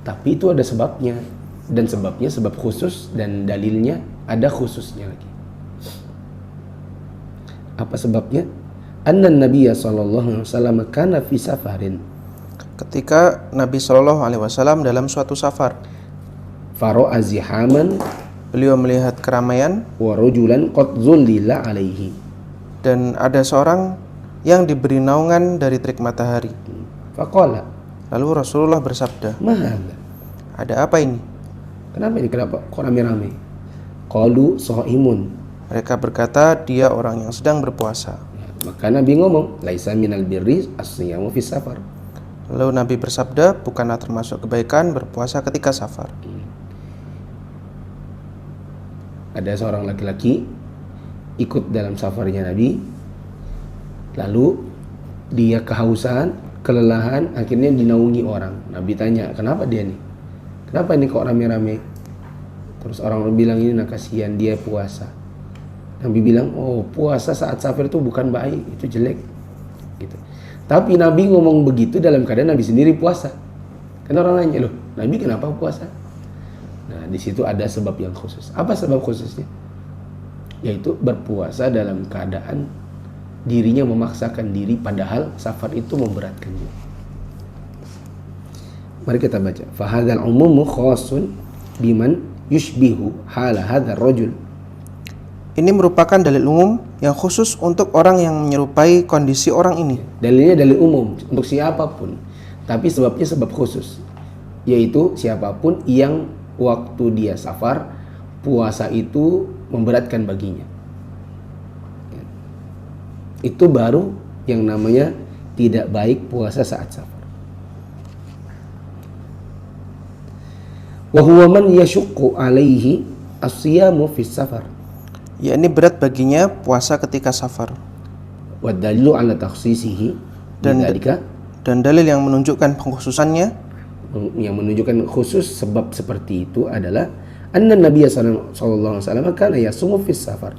Tapi itu ada sebabnya, dan sebabnya sebab khusus, dan dalilnya ada khususnya lagi. Apa sebabnya? Anna Nabiyya sallallahu alaihi wasallam kana fi safarin. ketika Nabi Shallallahu Alaihi Wasallam dalam suatu safar, Fara'a zihaman beliau melihat keramaian wa rajulan qad zullila alaihi. dan ada seorang yang diberi naungan dari terik matahari. Faqala, Lalu Rasulullah bersabda, ma hadza? ada apa ini? Kenapa ini? Kenapa kok rame-rame? Qalu shaimun. Mereka berkata, dia orang yang sedang berpuasa. Ya, maka Nabi ngomong, laisa minal birri as-siyamu fis safar. Lalu Nabi bersabda, bukanlah termasuk kebaikan berpuasa ketika safar. Ada seorang laki-laki ikut dalam safarnya Nabi, lalu dia kehausan, kelelahan, akhirnya dinaungi orang. Nabi tanya, kenapa dia nih? Kenapa ini kok rame-rame? Terus orang bilang, ini nah kasihan dia puasa. Nabi bilang, oh puasa saat safar itu bukan baik, itu jelek gitu. Tapi Nabi ngomong begitu dalam keadaan Nabi sendiri puasa. Kan orang nanya, loh Nabi kenapa puasa? Nah, di situ ada sebab yang khusus. Apa sebab khususnya? Yaitu berpuasa dalam keadaan dirinya memaksakan diri, padahal safar itu memberatkan dia. Mari kita baca. Fahadzal umumu khasun biman yushbihu hala hadzal rajul. Ini merupakan dalil umum yang khusus untuk orang yang menyerupai kondisi orang ini. Dalilnya dalil umum untuk siapapun, tapi sebabnya sebab khusus, yaitu siapapun yang waktu dia safar, puasa itu memberatkan baginya. Itu baru yang namanya tidak baik puasa saat safar. Wa huwa man yashuqqu alaihi as-siyamu fis safar. Yakni berat baginya puasa ketika safar. Wa dalilu ala takhsisihi Dan dalil yang menunjukkan pengkhususannya, yang menunjukkan khusus sebab seperti itu adalah anna Nabi sallallahu alaihi wasallam kana yasumu fis safar.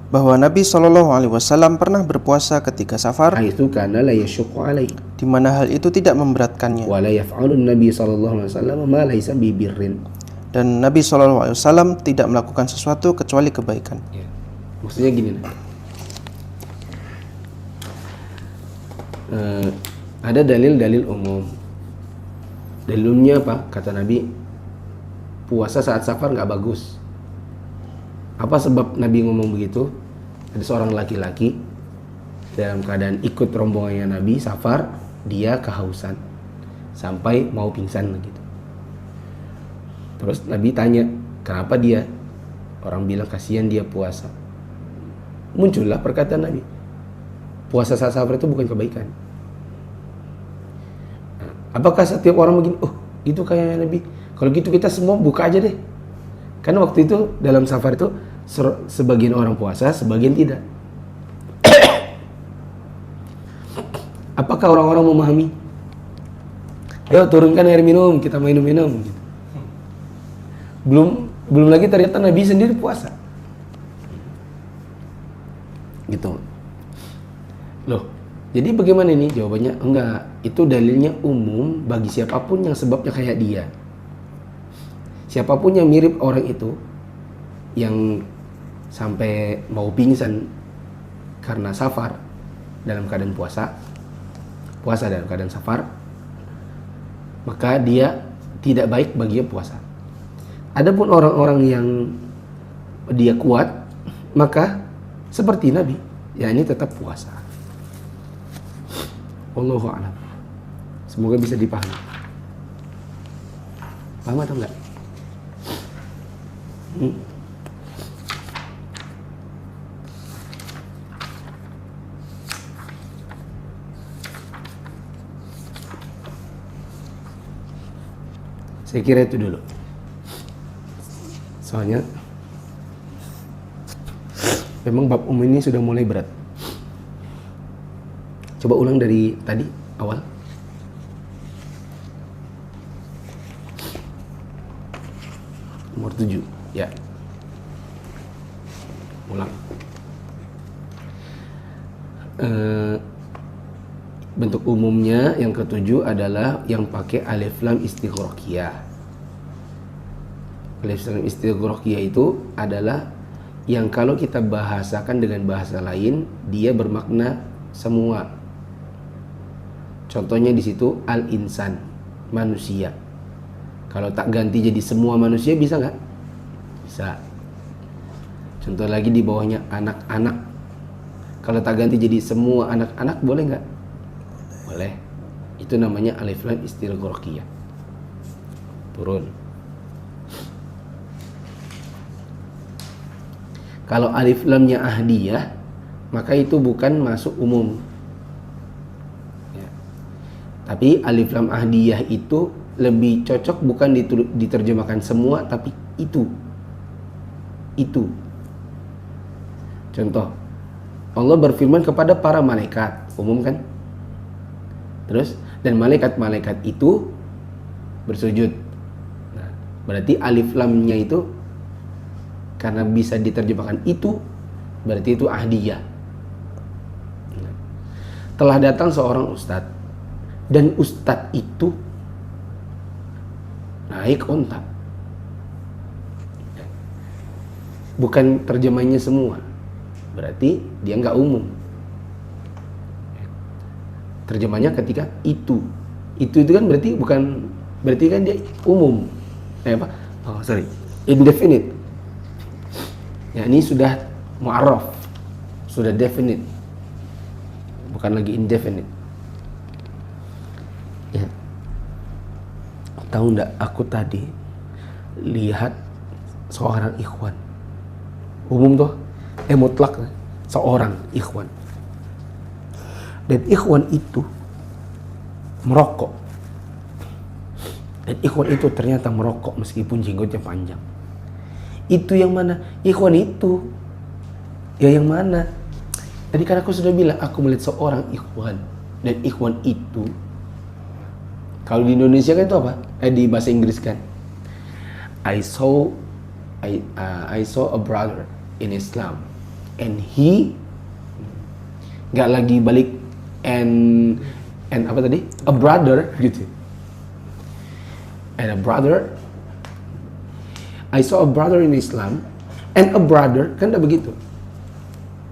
bahwa Nabi Shallallahu Alaihi Wasallam pernah berpuasa ketika safar, Haitsu kana la yashuqqu alaihi. di mana hal itu tidak memberatkannya. Wa la yaf'alu Nabi sallallahu alaihi wasallam ma laysa bi birrin. Dan Nabi Shallallahu Alaihi Wasallam tidak melakukan sesuatu kecuali kebaikan. Ya. Maksudnya gini nah. Ada dalil-dalil umum. Dalilnya apa? Kata Nabi, puasa saat safar nggak bagus. Apa sebab Nabi ngomong begitu? Ada seorang laki-laki dalam keadaan ikut rombongannya Nabi safar, dia kehausan sampai mau pingsan begitu. Terus Nabi tanya, kenapa dia? Orang bilang kasihan dia puasa. Muncullah perkataan Nabi, puasa saat safar itu bukan kebaikan. Nah, apakah setiap orang begini? Oh, itu kayak Nabi. Kalau gitu kita semua buka aja deh. Karena waktu itu dalam safar itu sebagian orang puasa, sebagian tidak. Apakah orang-orang memahami? Ayo turunkan air minum, kita minum-minum. Gitu. Belum lagi ternyata Nabi sendiri puasa. Gitu. Loh, jadi bagaimana ini? Jawabannya enggak. Itu dalilnya umum bagi siapapun yang sebabnya kayak dia. Siapapun yang mirip orang itu, yang sampai mau pingsan karena safar dalam keadaan puasa dalam keadaan safar, maka dia tidak baik baginya puasa. Adapun orang-orang yang dia kuat, maka seperti Nabi, ya ini tetap puasa. Wallahu a'lam. Semoga bisa dipahami. Paham atau enggak? Saya kira itu dulu. Soalnya memang bab umum ini sudah mulai berat. Coba ulang dari tadi awal. Nomor 7, ya. Ulang. Bentuk umumnya yang ketujuh adalah yang pakai alif lam istighraqiyah. Alif lam istighraqiyah itu adalah yang kalau kita bahasakan dengan bahasa lain dia bermakna semua. Contohnya di situ al-insan, manusia. Kalau tak ganti jadi semua manusia bisa nggak? Bisa. Contoh lagi di bawahnya anak-anak. Kalau tak ganti jadi semua anak-anak boleh nggak? Boleh. Itu namanya alif lam istighraqiyah. Turun. Kalau alif lamnya ahdiyah, maka itu bukan masuk umum. Ya. Tapi alif lam ahdiyah itu lebih cocok bukan diterjemahkan semua, tapi itu. Contoh, Allah berfirman kepada para malaikat, umum kan? Terus, dan malaikat-malaikat itu bersujud. Nah, berarti alif lamnya itu karena bisa diterjemahkan itu, berarti itu ahdiyah. Nah, telah datang seorang ustadz, dan ustadz itu naik onta. Bukan terjemahnya semua, berarti dia nggak umum. Terjemahnya ketika itu kan berarti kan dia umum. Indefinite. Ya, ini sudah mu'arraf, sudah definite, bukan lagi indefinite. Ya. Tahu nggak, aku tadi lihat seorang ikhwan, umum tuh, mutlak, seorang ikhwan, dan ikhwan itu merokok, dan ikhwan itu ternyata merokok meskipun jenggotnya panjang. Itu yang mana? Ikhwan itu ya yang mana? Tadi kan aku sudah bilang aku melihat seorang ikhwan, dan ikhwan itu kalau di Indonesia kan itu apa? Di bahasa Inggris kan, I saw a brother in Islam and he nggak lagi balik and apa tadi? A brother gitu. And a brother, I saw a brother in Islam and a brother, kan udah begitu.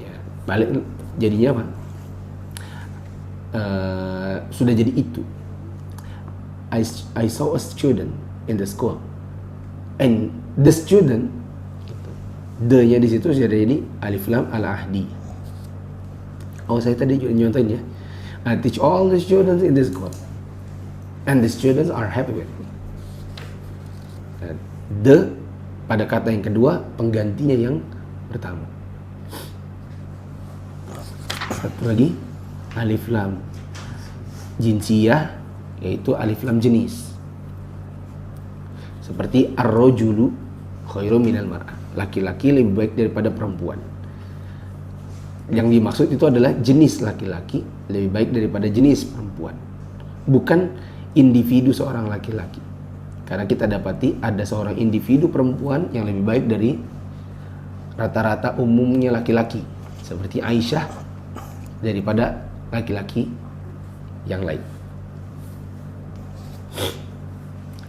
Ya, balik jadinya apa? Sudah jadi itu. I saw a student in the school and the student, the-nya di situ sudah jadi alif lam al-ahdi. Oh, saya tadi juga nyontohin ya. I teach all the students in the school and the students are happy with me. The pada kata yang kedua penggantinya yang pertama. Satu lagi alif lam jinsiyah, yaitu alif lam jenis. Seperti ar-rajulu khairum minal mar'ah, laki-laki lebih baik daripada perempuan. Yang dimaksud itu adalah jenis laki-laki lebih baik daripada jenis perempuan, bukan individu seorang laki-laki. Karena kita dapati ada seorang individu perempuan yang lebih baik dari rata-rata umumnya laki-laki, seperti Aisyah, daripada laki-laki yang lain.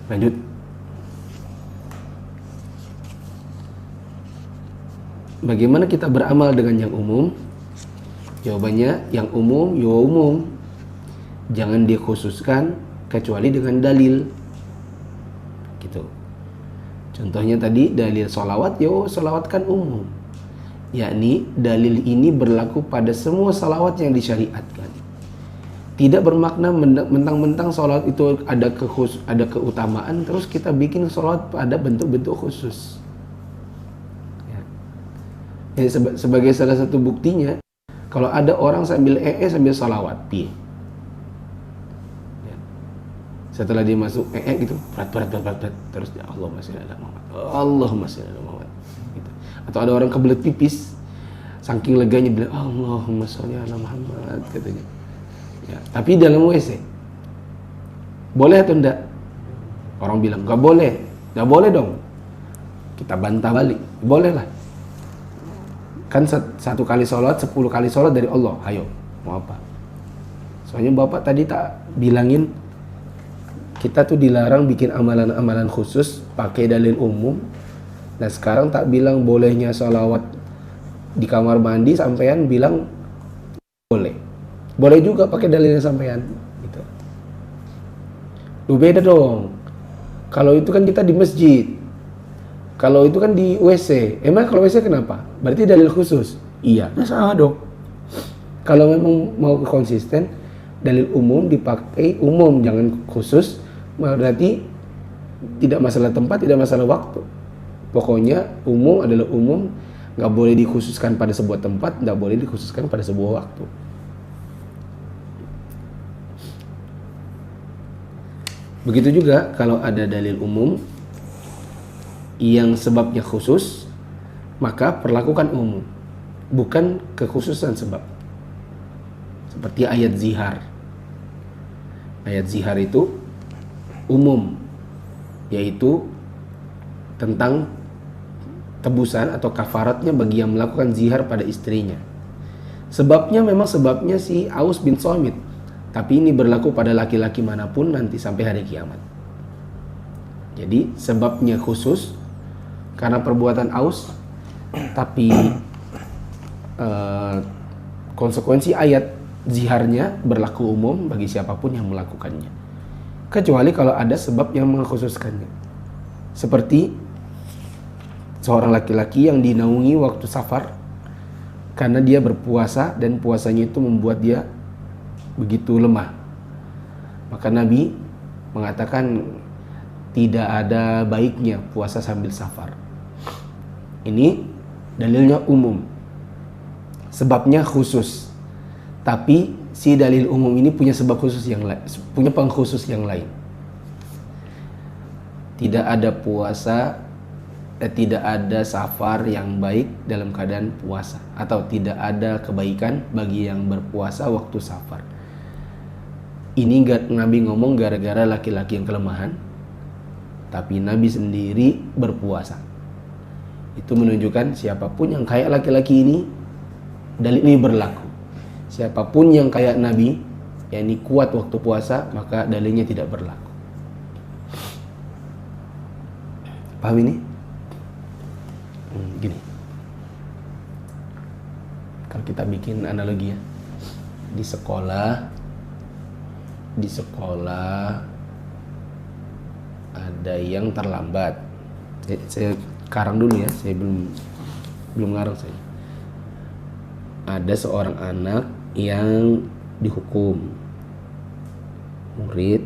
Lanjut. Bagaimana kita beramal dengan yang umum? Jawabannya, yang umum, ya umum. Jangan dikhususkan kecuali dengan dalil. Gitu. Contohnya tadi dalil sholawat, ya sholawat kan umum. Yakni dalil ini berlaku pada semua salawat yang disyariatkan. Tidak bermakna mentang-mentang sholat itu ada keutamaan, terus kita bikin sholat pada bentuk-bentuk khusus. Ya. Jadi sebagai salah satu buktinya, kalau ada orang sambil sambil sholawat, piye? Ya. Setelah dia masuk gitu, berat, terus dia Allahumma sholli ala Muhammad, Allahumma sholli ala Muhammad. Gitu. Atau ada orang kebelet pipis, saking leganya bilang Allahumma sholli ala Muhammad katanya. Ya, tapi dalam WC boleh atau enggak? Orang bilang nggak boleh dong. Kita bantah balik, boleh lah. Kan satu kali sholat, 10 kali sholat dari Allah. Ayo, mau apa? Soalnya Bapak tadi tak bilangin kita tuh dilarang bikin amalan-amalan khusus pakai dalil umum. Nah sekarang tak bilang bolehnya sholawat di kamar mandi, sampean bilang boleh juga pakai dalilnya sampean gitu. Lu beda dong. Kalau itu kan kita di masjid, kalau itu kan di WC. Emang kalau WC kenapa? Berarti dalil khusus. Iya, nah sama dong. Kalau memang mau konsisten, dalil umum dipakai umum, jangan khusus. Berarti tidak masalah tempat, tidak masalah waktu. Pokoknya umum adalah umum, nggak boleh dikhususkan pada sebuah tempat, nggak boleh dikhususkan pada sebuah waktu. Begitu juga kalau ada dalil umum yang sebabnya khusus, maka perlakukan umum, bukan kekhususan sebab. Seperti ayat zihar. Ayat zihar itu umum, yaitu tentang tebusan atau kafaratnya bagi yang melakukan zihar pada istrinya. Sebabnya memang sebabnya si Aus bin Somit, tapi ini berlaku pada laki-laki manapun nanti sampai hari kiamat. Jadi sebabnya khusus karena perbuatan Aus, tapi konsekuensi ayat ziharnya berlaku umum bagi siapapun yang melakukannya, kecuali kalau ada sebab yang mengkhususkannya. Seperti seorang laki-laki yang dinaungi waktu safar karena dia berpuasa dan puasanya itu membuat dia begitu lemah. Maka Nabi mengatakan tidak ada baiknya puasa sambil safar. Ini dalilnya umum, sebabnya khusus. Tapi si dalil umum ini punya sebab khusus yang lain, punya pengkhusus yang lain. Tidak ada puasa, tidak ada safar yang baik dalam keadaan puasa, atau tidak ada kebaikan bagi yang berpuasa waktu safar. Ini Nabi ngomong gara-gara laki-laki yang kelemahan, tapi Nabi sendiri berpuasa. Itu menunjukkan siapapun yang kayak laki-laki ini, dalil ini berlaku. Siapapun yang kayak Nabi, yakni kuat waktu puasa, maka dalilnya tidak berlaku. Paham ini? Gini, kalau kita bikin analogi ya, di sekolah ada yang terlambat. Saya karang dulu ya, saya belum ngarang saya. Ada seorang anak yang dihukum, murid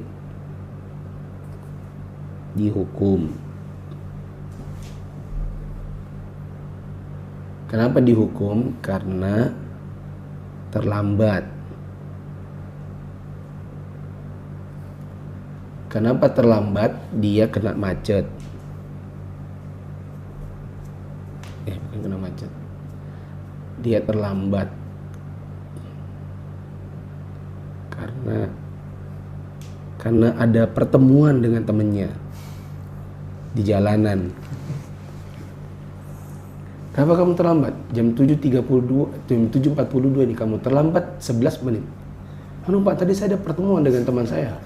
dihukum. Kenapa dihukum? Karena terlambat. Kenapa terlambat? Dia kena macet. Bukan kena macet. Dia terlambat karena ada pertemuan dengan temannya di jalanan. Kenapa kamu terlambat? Jam 7.42 nih kamu terlambat 11 menit. Pak, tadi saya ada pertemuan dengan teman saya.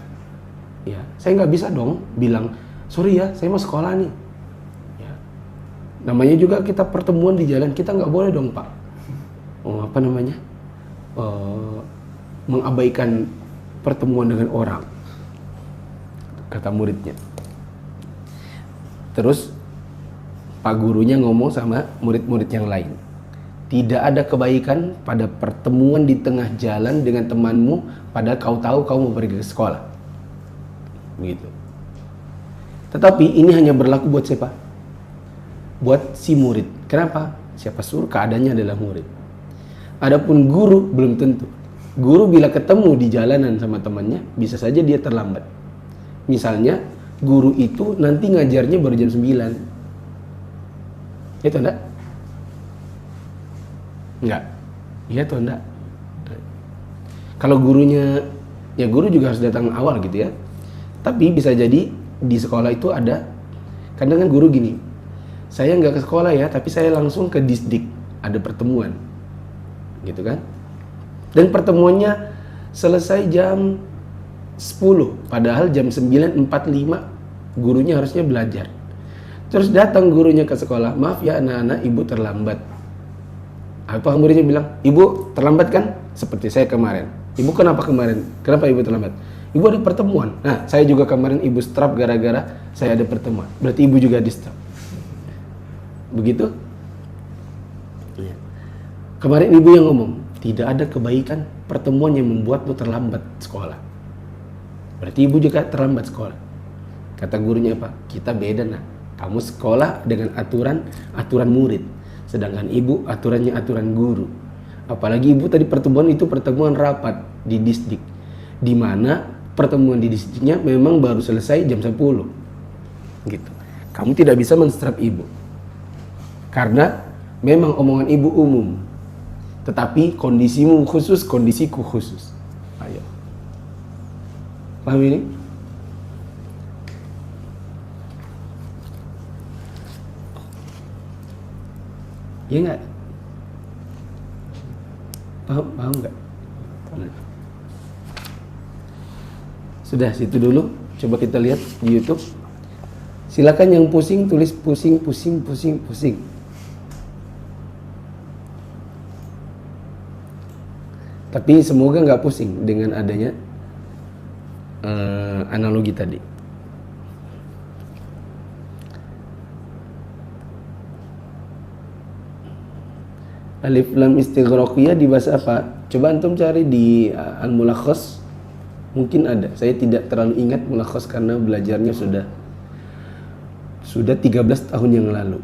Ya, saya nggak bisa dong bilang, sorry ya, saya mau sekolah nih. Ya. Namanya juga kita pertemuan di jalan, kita nggak boleh dong Pak. Mengabaikan pertemuan dengan orang, kata muridnya. Terus Pak gurunya ngomong sama murid-murid yang lain, tidak ada kebaikan pada pertemuan di tengah jalan dengan temanmu padahal kau tahu kau mau pergi ke sekolah. Begitu. Tetapi ini hanya berlaku buat siapa? Buat si murid. Kenapa? Siapa suruh keadaannya adalah murid. Adapun guru belum tentu. Guru bila ketemu di jalanan sama temannya, bisa saja dia terlambat. Misalnya, guru itu nanti ngajarnya baru jam 9. Itu enggak? Enggak. Iya atau enggak? Kalau gurunya, ya guru juga harus datang awal gitu ya. Tapi bisa jadi di sekolah itu ada, kadang kan guru gini, saya nggak ke sekolah ya, tapi saya langsung ke disdik, ada pertemuan, gitu kan? Dan pertemuannya selesai jam 10, padahal jam 9.45 gurunya harusnya belajar. Terus datang gurunya ke sekolah, maaf ya anak-anak, ibu terlambat. Apa muridnya bilang, ibu terlambat kan? Seperti saya kemarin. Ibu kenapa kemarin? Kenapa ibu terlambat? Ibu ada pertemuan. Nah, saya juga kemarin ibu strap gara-gara saya ada pertemuan. Berarti ibu juga di strap. Begitu? Ya. Kemarin ibu yang ngomong, tidak ada kebaikan pertemuan yang membuatmu terlambat sekolah. Berarti ibu juga terlambat sekolah. Kata gurunya apa? Kita beda nah. Kamu sekolah dengan aturan murid. Sedangkan ibu aturannya aturan guru. Apalagi ibu tadi pertemuan itu pertemuan rapat di disdik. Di mana pertemuan di disdiknya memang baru selesai jam 10. Gitu. Kamu tidak bisa menstrap ibu. Karena memang omongan ibu umum. Tetapi kondisimu khusus, kondisiku khusus. Ayo. Paham ini? Iya enggak? Paham enggak? Sudah situ dulu. Coba kita lihat di YouTube. Silakan yang pusing tulis pusing. Tapi semoga nggak pusing dengan adanya analogi tadi. Alif lam istighraqiyah di bahasa apa? Coba antum cari di Al-Mulakhas. Mungkin ada. Saya tidak terlalu ingat Mulakhas karena belajarnya sudah 13 tahun yang lalu.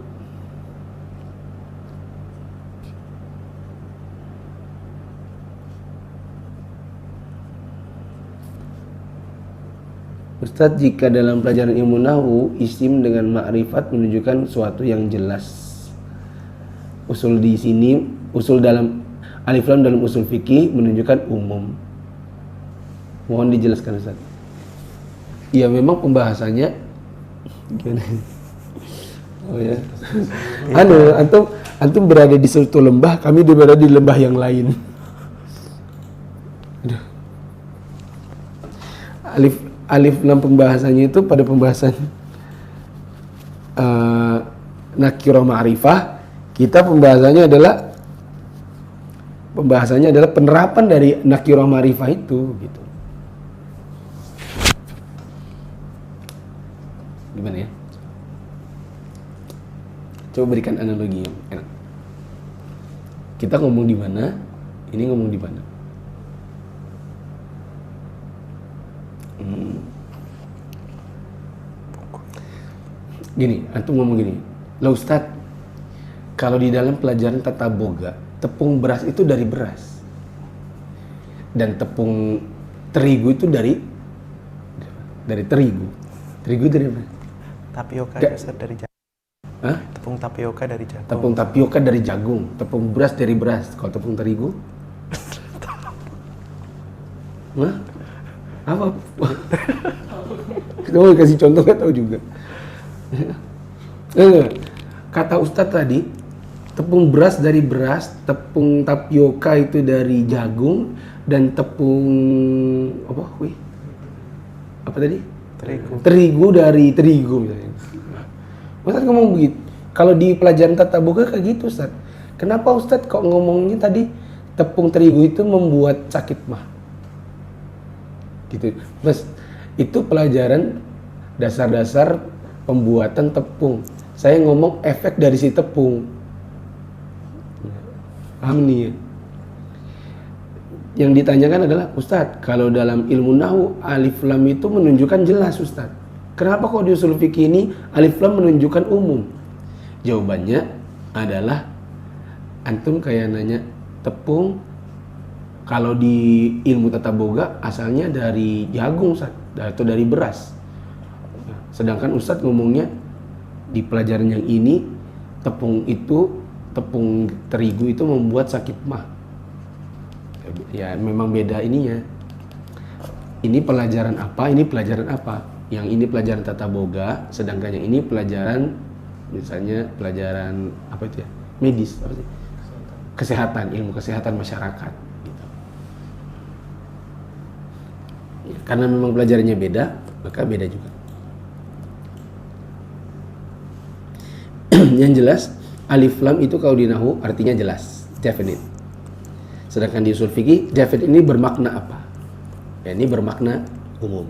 Ustadz, jika dalam pelajaran ilmu nahwu isim dengan ma'rifat menunjukkan suatu yang jelas. Usul di sini, usul dalam alif lam dalam usul fikih menunjukkan umum. Mohon dijelaskan Ustaz. Ya memang pembahasannya gimana? Oh ya. Antum berada di suatu lembah, kami berada di lembah yang lain. Aduh. Alif lam pembahasannya itu pada pembahasan nakirah ma'rifah. Kita pembahasannya adalah penerapan dari nakirah ma'rifah itu gitu. Gimana ya? Coba berikan analogi yang enak. Kita ngomong di mana? Ini ngomong di mana? Gini, antum ngomong gini. Lah Ustadz, kalau di dalam pelajaran tata boga, tepung beras itu dari beras. Dan tepung terigu itu dari terigu. Terigu dari apa? Tapioka dari jagung. Hah? Tepung tapioka dari jagung. Tepung tapioka dari jagung. Tepung beras dari beras. Kalau tepung terigu? Hah? Apa? Kita kasih contoh, nggak tahu juga. Kata Ustadz tadi, tepung beras dari beras, tepung tapioka itu dari jagung, dan tepung apa? Apa tadi? Terigu dari terigu misalnya. Ustadz ngomong begitu. Kalau di pelajaran tata boga kayak gitu Ustadz. Kenapa Ustadz kok ngomongnya tadi tepung terigu itu membuat sakit mah? Gitu. Mas, itu pelajaran dasar-dasar pembuatan tepung. Saya ngomong efek dari si tepung. Paham nih ya? Yang ditanyakan adalah, Ustadz, kalau dalam ilmu nahu alif lam itu menunjukkan jelas Ustadz. Kenapa kok di usul fikih ini alif lam menunjukkan umum? Jawabannya adalah antum kayak nanya tepung, kalau di ilmu tata boga asalnya dari jagung Ustadz, atau dari beras. Sedangkan Ustadz ngomongnya di pelajaran yang ini tepung terigu itu membuat sakit mah. Ya memang beda ininya. Ini pelajaran apa, ini pelajaran apa. Yang ini pelajaran tata boga, sedangkan yang ini pelajaran misalnya pelajaran apa itu ya? Medis, apa sih? Kesehatan, ilmu kesehatan masyarakat gitu. Ya, karena memang pelajarannya beda, maka beda juga. Yang jelas alif lam itu kalau di nahwu artinya jelas, definite. Sedangkan di usul fikih, definite ini bermakna apa? Ya, ini bermakna umum.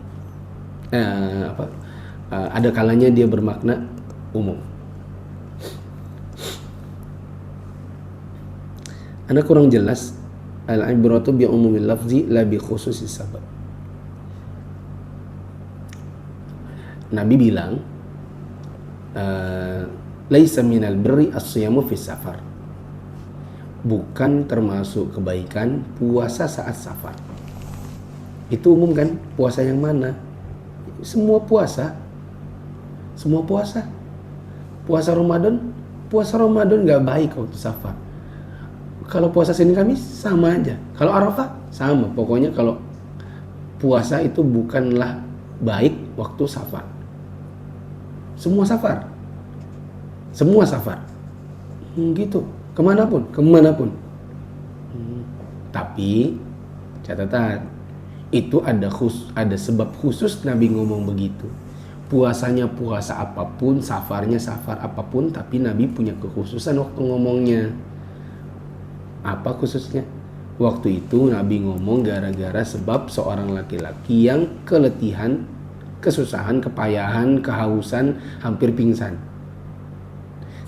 Ada kalanya dia bermakna umum. Anda kurang jelas. Al-ibratu bi umumil lafzi la bi khususis sabab. Nabi bilang, laisa minal birri as-siyamu fis safar. Bukan termasuk kebaikan puasa saat safar. Itu umum kan? Puasa yang mana? Semua puasa. Semua puasa. Puasa Ramadan nggak baik waktu safar. Kalau puasa Senin Kamis sama aja. Kalau Arafah sama. Pokoknya kalau puasa itu bukanlah baik waktu safar. Semua safar. Semua safar. Gitu. Kemanapun. Tapi catatan, itu ada sebab khusus Nabi ngomong begitu. Puasanya puasa apapun, safarnya safar apapun, tapi Nabi punya kekhususan waktu ngomongnya. Apa khususnya? Waktu itu Nabi ngomong gara-gara sebab seorang laki-laki yang keletihan, kesusahan, kepayahan, kehausan, hampir pingsan.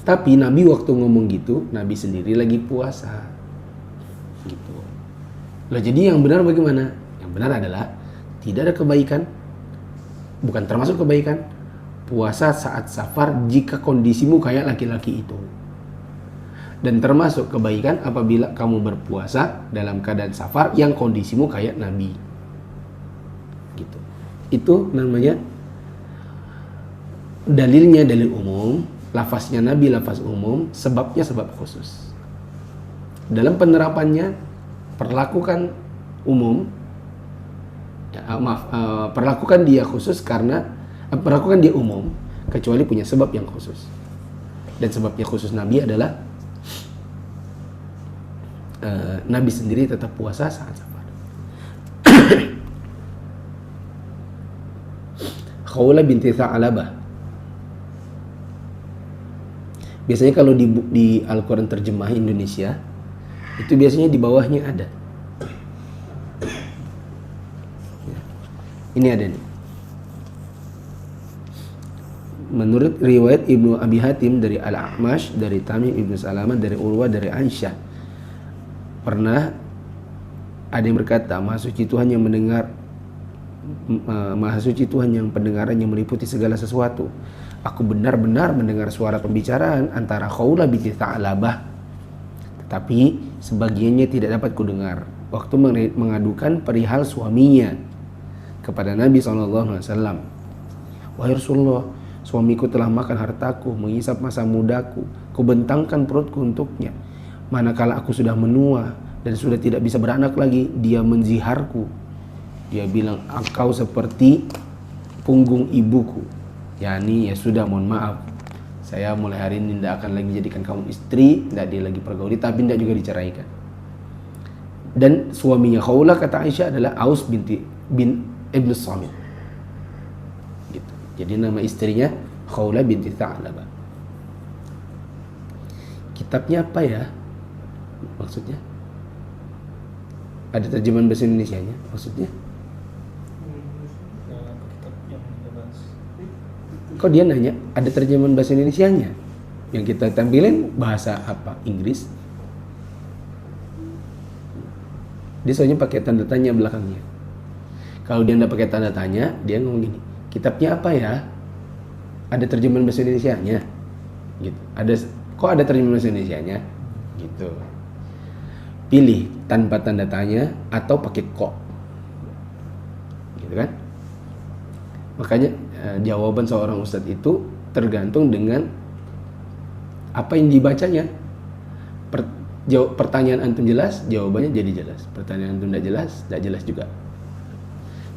Tapi Nabi waktu ngomong gitu, Nabi sendiri lagi puasa. Gitu. Loh, jadi yang benar bagaimana? Yang benar adalah tidak ada kebaikan, bukan termasuk kebaikan puasa saat safar jika kondisimu kayak laki-laki itu. Dan termasuk kebaikan apabila kamu berpuasa dalam keadaan safar yang kondisimu kayak Nabi. Gitu. Itu namanya dalilnya dalil umum, lafaznya Nabi lafaz umum, sebabnya sebab khusus. Dalam penerapannya perlakukan umum, perlakukan dia khusus karena perlakukan dia umum kecuali punya sebab yang khusus. Dan sebabnya khusus Nabi adalah Nabi sendiri tetap puasa saat safar. Khawla binti Tha'labah. Biasanya kalau di Al-Quran terjemah Indonesia, itu biasanya di bawahnya ada. Ini ada nih. Menurut riwayat Ibnu Abi Hatim dari Al-A'mash, dari Tamim Ibnu Salamah, dari Urwah, dari Aisyah, pernah ada yang berkata, Maha Suci Tuhan yang mendengar, Maha Suci Tuhan yang pendengarannya meliputi segala sesuatu. Aku benar-benar mendengar suara pembicaraan antara Khawla binti Tha'labah, tetapi sebagiannya tidak dapat kudengar waktu mengadukan perihal suaminya kepada Nabi SAW. Wahai Rasulullah, suamiku telah makan hartaku, menghisap masa mudaku, kubentangkan perutku untuknya. Manakala aku sudah menua dan sudah tidak bisa beranak lagi, dia menziharku. Dia bilang, engkau seperti punggung ibuku. Yani, ya sudah, mohon maaf, saya mulai hari ini tidak akan lagi jadikan kamu istri, tidak dia lagi pergauli, tapi tidak juga diceraikan. Dan suaminya Khawla, kata Aisyah, adalah Aus bin Ibn Samit. Gitu. Jadi nama istrinya Khawla binti Tha'labah. Kitabnya apa ya? Maksudnya? Ada terjemahan bahasa Indonesianya? Maksudnya? Kitab yang dibahas. Kok dia nanya ada terjemahan bahasa Indonesianya? Yang kita tampilin bahasa apa? Inggris? Dia soalnya pakai tanda tanya belakangnya. Kalau dia nggak pakai tanda tanya, dia ngomong gini, kitabnya apa ya? Ada terjemahan bahasa Indonesianya? Gitu. Kok ada terjemahan bahasa Indonesianya? Gitu. Pilih tanpa tanda tanya atau pakai kok. Gitu kan? Makanya jawaban seorang ustadz itu tergantung dengan apa yang dibacanya. Pertanyaan antum jelas, jawabannya jadi jelas. Pertanyaan antum tidak jelas juga.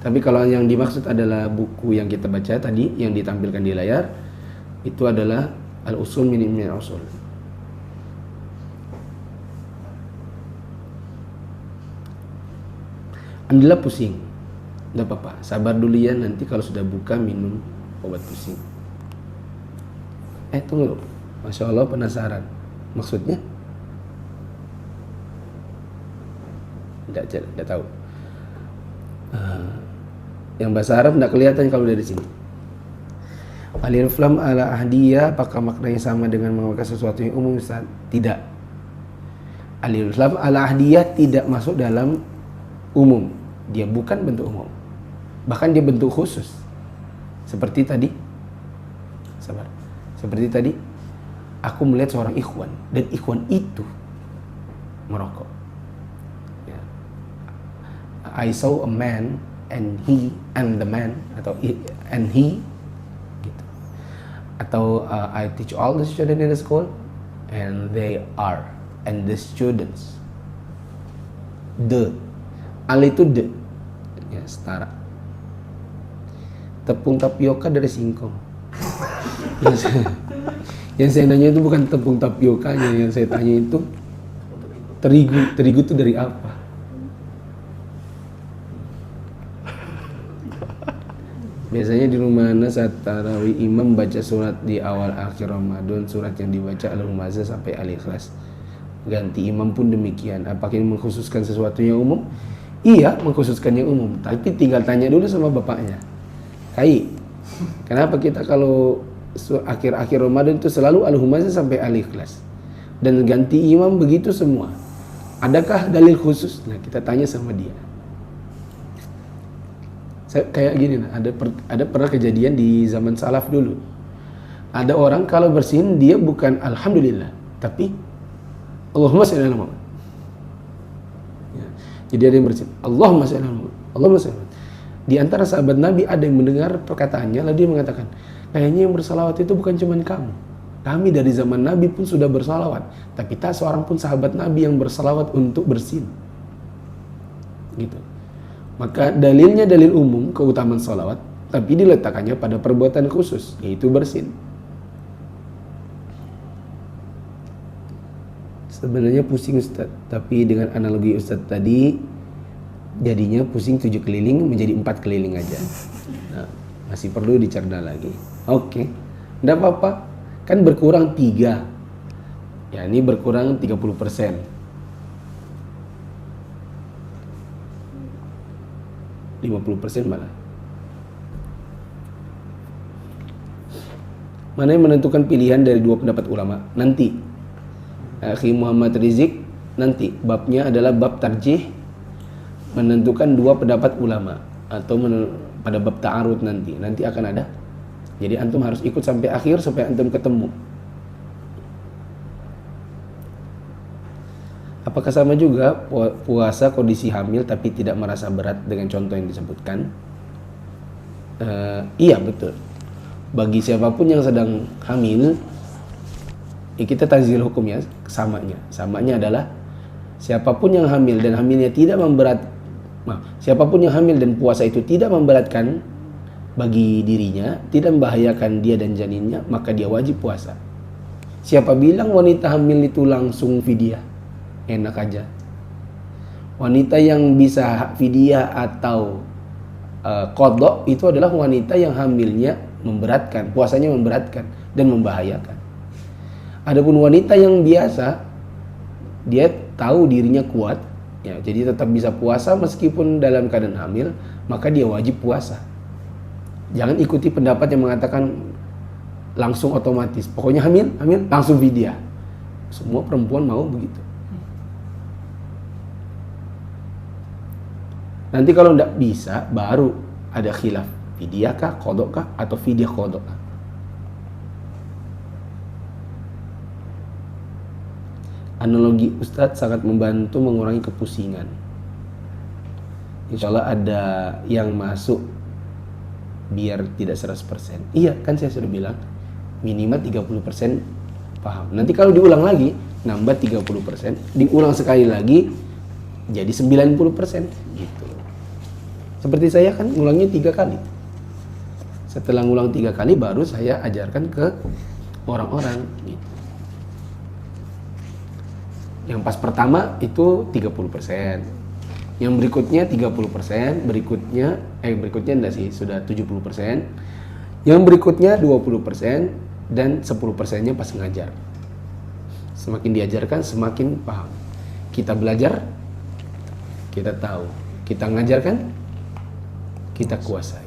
Tapi kalau yang dimaksud adalah buku yang kita baca tadi, yang ditampilkan di layar, itu adalah Al-Usul min Ilmi Al-Usul. Alhamdulillah pusing, tidak apa-apa, sabar dulu ya, nanti kalau sudah buka minum obat pusing. Tunggu, Masya Allah penasaran, maksudnya? Tidak tahu. Yang bahasa Arab tidak kelihatan kalau dari sini. Alif lam ala ahdiyah, apakah maknanya sama dengan mengamalkan sesuatu yang umum? Ustaz? Tidak. Alif lam ala ahdiyah tidak masuk dalam umum. Dia bukan bentuk umum. Bahkan dia bentuk khusus. Seperti tadi. Sabar. Seperti tadi, aku melihat seorang ikhwan, dan ikhwan itu merokok. I saw a man and the man atau and he gitu. Atau I teach all the students in the school and they are and the students. The al itu the ya setara. Tepung tapioka dari singkong. Yang saya nanya itu bukan tepung tapiokanya, yang saya tanya itu terigu itu dari apa? Biasanya di rumah Anda saat tarawih imam baca surat di awal akhir Ramadan, surat yang dibaca Al-Humazah sampai Al-Ikhlas. Ganti imam pun demikian. Apakah ini mengkhususkan sesuatu yang umum? Iya, mengkhususkan yang umum. Tapi tinggal tanya dulu sama bapaknya. Kenapa kita kalau akhir-akhir Ramadan itu selalu Al-Humazah sampai Al-Ikhlas? Dan ganti imam begitu semua. Adakah dalil khusus? Nah, kita tanya sama dia. Kayak gini, ada pernah kejadian di zaman salaf dulu. Ada orang kalau bersin dia bukan Alhamdulillah, tapi Allahumma shalli ala Muhammad. Ya. Jadi ada yang bersin Allahumma shalli ala Muhammad, Allahumma shalli ala Muhammad. Di antara sahabat Nabi ada yang mendengar perkataannya, lalu dia mengatakan, kayaknya yang bersalawat itu bukan cuma kamu. Kami dari zaman Nabi pun sudah bersalawat, tapi tak seorang pun sahabat Nabi yang bersalawat untuk bersin. Gitu. Maka dalilnya dalil umum keutamaan salawat, tapi diletakkannya pada perbuatan khusus, yaitu bersin. Sebenarnya pusing Ustaz, tapi dengan analogi Ustaz tadi, jadinya pusing 7 keliling menjadi 4 keliling aja. Nah, masih perlu dicerna lagi. Oke, enggak apa-apa, kan berkurang 3. Ya, ini berkurang 30%. 50% malah. Mana yang menentukan pilihan dari 2 pendapat ulama? Nanti Akhi Muhammad Rizik, nanti babnya adalah bab tarjih, menentukan 2 pendapat ulama, atau pada bab ta'arud nanti akan ada. Jadi antum harus ikut sampai akhir supaya antum ketemu. Apakah sama juga puasa kondisi hamil tapi tidak merasa berat dengan contoh yang disebutkan? Iya betul. Bagi siapapun yang sedang hamil, kita tanzil hukum ya, samanya adalah siapapun yang hamil dan hamilnya tidak siapapun yang hamil dan puasa itu tidak memberatkan bagi dirinya, tidak membahayakan dia dan janinnya, maka dia wajib puasa. Siapa bilang wanita hamil itu langsung fidyah? Enak aja. Wanita yang bisa fidyah atau qadha itu adalah wanita yang hamilnya memberatkan, puasanya memberatkan dan membahayakan. Adapun wanita yang biasa, dia tahu dirinya kuat, ya, jadi tetap bisa puasa meskipun dalam keadaan hamil, maka dia wajib puasa. Jangan ikuti pendapat yang mengatakan langsung otomatis, pokoknya hamil langsung fidyah. Semua perempuan mau begitu. Nanti kalau nggak bisa, baru ada khilaf. Fidyah kah, qadha kah, atau fidyah qadha kah? Analogi Ustadz sangat membantu mengurangi kepusingan. Insya Allah ada yang masuk biar tidak 100%. Iya, kan saya sudah bilang minimal 30% paham. Nanti kalau diulang lagi, nambah 30%, diulang sekali lagi jadi 90% gitu. Seperti saya kan ngulangnya 3 kali. Setelah ngulang 3 kali baru saya ajarkan ke orang-orang gitu. Yang pas pertama itu 30%. Yang berikutnya 30%, berikutnya enggak sih, sudah 70%. Yang berikutnya 20% dan 10%-nya pas ngajar. Semakin diajarkan semakin paham. Kita belajar, kita tahu. Kita ngajarkan, kita kuasai.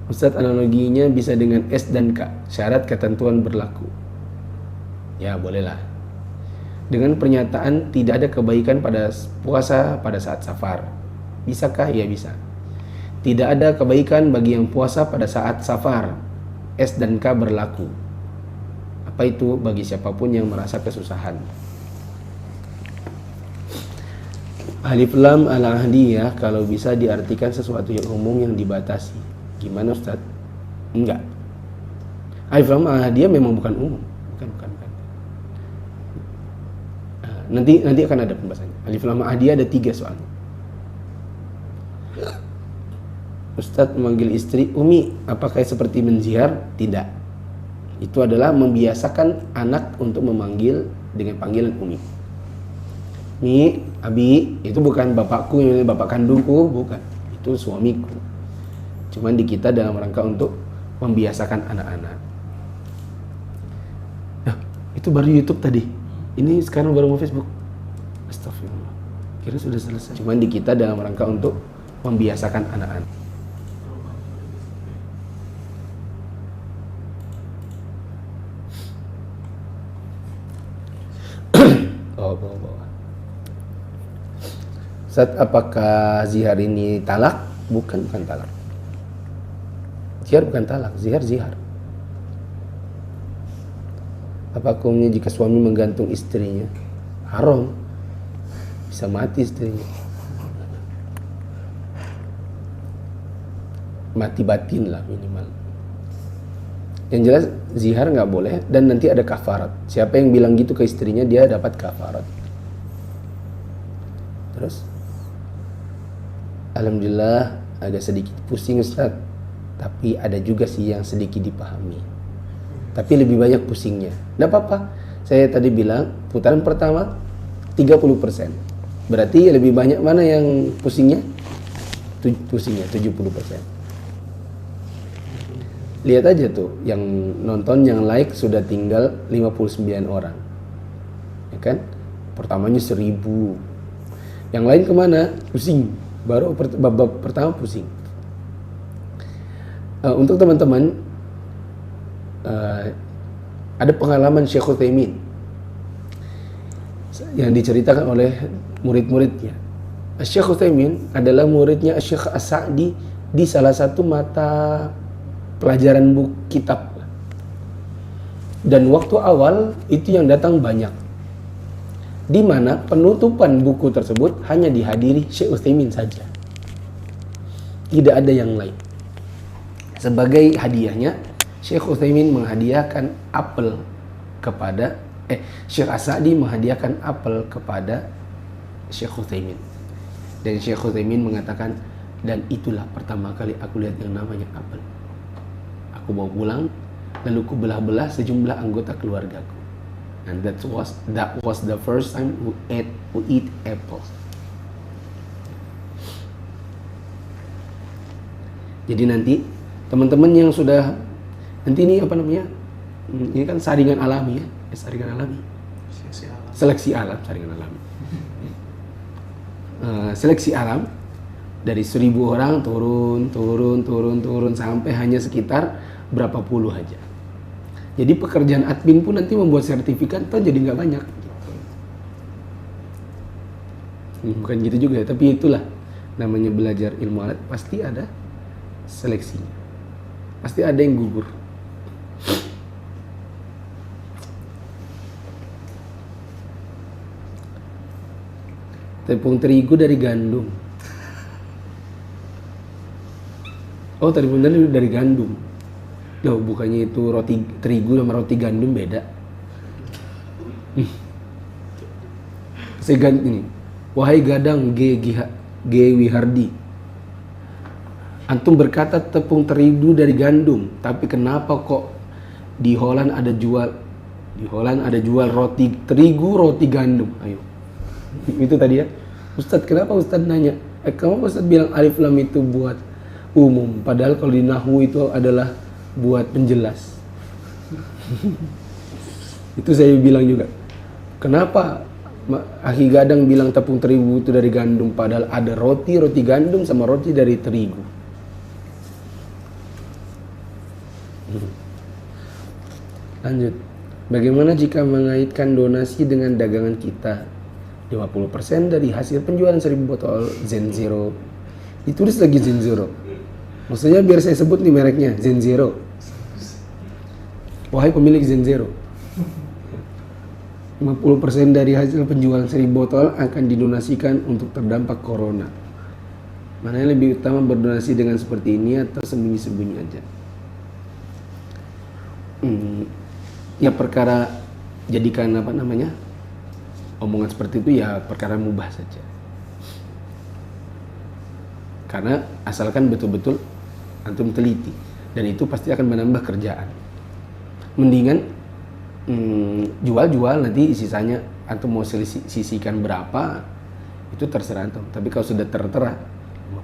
Ustadz, analoginya bisa dengan S dan K. Syarat ketentuan berlaku. Ya, bolehlah. Dengan pernyataan tidak ada kebaikan pada puasa pada saat safar. Bisakah? Ya bisa. Tidak ada kebaikan bagi yang puasa pada saat safar. S dan K berlaku. Apa itu? Bagi siapapun yang merasa kesusahan. Alif lam al ahdiyah kalau bisa diartikan sesuatu yang umum yang dibatasi. Gimana Ustaz? Enggak. Alif lam al ahdiyah memang bukan umum. Bukan. Nanti akan ada pembahasannya. Alif lam al ahdiyah ada 3 soalnya. Ustadz memanggil istri Umi, apakah seperti menziar? Tidak. Itu adalah membiasakan anak untuk memanggil dengan panggilan Umi. Mi, Abi, itu bukan bapakku, bapak kandungku, bukan. Itu suamiku. Cuman di kita dalam rangka untuk membiasakan anak-anak. Nah, itu baru YouTube tadi. Ini sekarang baru mau Facebook. Astagfirullah. Kira sudah selesai. Cuman di kita dalam rangka untuk membiasakan anak-anak. Bawa. Ustaz, apakah zihar ini talak? Bukan talak. Zihar bukan talak, zihar. Apa hukumnya jika suami menggantung istrinya? Haram. Bisa mati istrinya. Mati batin lah minimal. Yang jelas zihar nggak boleh dan nanti ada kafarat. Siapa yang bilang gitu ke istrinya dia dapat kafarat. Terus, alhamdulillah agak sedikit pusing Ustaz, tapi ada juga sih yang sedikit dipahami. Tapi lebih banyak pusingnya. Nggak apa-apa. Saya tadi bilang putaran pertama 30%. Berarti lebih banyak mana yang pusingnya? Pusingnya 70%. Lihat aja tuh, yang nonton, yang like sudah tinggal 59 orang. Ya kan? Pertamanya 1000. Yang lain kemana? Pusing. Baru bab pertama pusing. Untuk teman-teman, ada pengalaman Syekh Utsaimin yang diceritakan oleh murid-muridnya. Syekh Utsaimin adalah muridnya Syekh As-Sa'di di salah satu mata pelajaran buku kitab. Dan waktu awal itu yang datang banyak, di mana penutupan buku tersebut hanya dihadiri Syekh Utsaimin saja, tidak ada yang lain. Sebagai hadiahnya, Syekh Utsaimin menghadiahkan apel kepada Syekh As-Sa'di menghadiahkan apel kepada Syekh Utsaimin. Dan Syekh Utsaimin mengatakan, dan itulah pertama kali aku lihat yang namanya apel. Aku bawa pulang, lalu ku belah-belah sejumlah anggota keluargaku. And that was the first time who eat apples. Jadi nanti teman-teman yang sudah, nanti ini apa namanya? Ini kan saringan alami ya, saringan alami. Seleksi alam, saringan alami. Seleksi alam dari 1000 orang turun sampai hanya sekitar berapa puluh aja. Jadi pekerjaan admin pun nanti membuat sertifikat tuh jadi nggak banyak. Bukan gitu juga ya, tapi itulah namanya belajar ilmu alat, pasti ada seleksinya. Pasti ada yang gugur. Tepung terigu dari gandum. Oh, tepung terigu dari gandum. Loh, bukannya itu roti terigu sama roti gandum beda? Saya ganti ini. Wahai gadang G. Wihardi, antum berkata tepung terigu dari gandum, tapi kenapa kok di Holland ada jual roti terigu, roti gandum? Ayo. Itu tadi ya. Ustadz, kenapa Ustadz nanya? Kamu Ustadz bilang alif lam itu buat umum, padahal kalau di nahwu itu adalah buat penjelas. Itu saya bilang juga. Kenapa Akhi Gadang bilang tepung terigu itu dari gandum, padahal ada roti gandum sama roti dari terigu. Lanjut. Bagaimana jika mengaitkan donasi dengan dagangan kita? 50% dari hasil penjualan 1000 botol Zen Zero. Ditulis lagi Zen Zero. Maksudnya biar saya sebut nih mereknya, Zen Zero. Wahai pemilik Zen Zero, 50% dari hasil penjualan 1000 botol akan didonasikan untuk terdampak corona. Mana yang lebih utama, berdonasi dengan seperti ini atau sembunyi-sembunyi aja? Ya perkara jadikan omongan seperti itu ya perkara mubah saja. Karena asalkan betul-betul antum teliti, dan itu pasti akan menambah kerjaan. Mendingan jual-jual, nanti sisanya antum mau sisihkan berapa itu terserah antum. Tapi kalau sudah tertera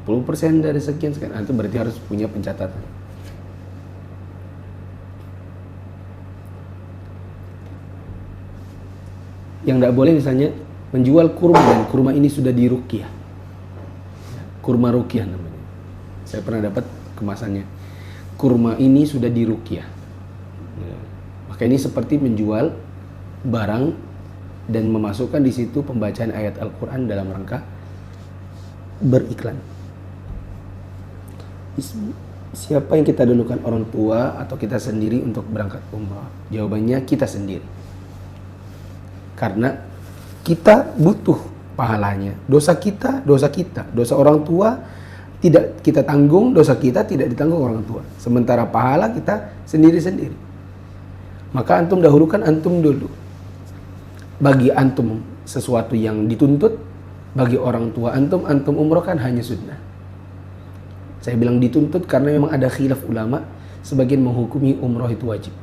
50% dari sekian antum berarti harus punya pencatatan. Yang tidak boleh misalnya menjual kurma, dan kurma ini sudah diruqyah. Kurma ruqyah namanya. Saya pernah dapat kemasannya. Kurma ini sudah diruqyah. Maka ini seperti menjual barang dan memasukkan di situ pembacaan ayat Al-Quran dalam rangka beriklan. Siapa yang kita dulukan, orang tua atau kita sendiri untuk berangkat umrah? Jawabannya kita sendiri. Karena kita butuh pahalanya. Dosa kita. Dosa orang tua tidak kita tanggung, dosa kita tidak ditanggung orang tua. Sementara pahala kita sendiri-sendiri. Maka antum dahulukan antum dulu. Bagi antum sesuatu yang dituntut, bagi orang tua antum umrohkan hanya sunnah. Saya bilang dituntut karena memang ada khilaf ulama, sebagian menghukumi umroh itu wajib.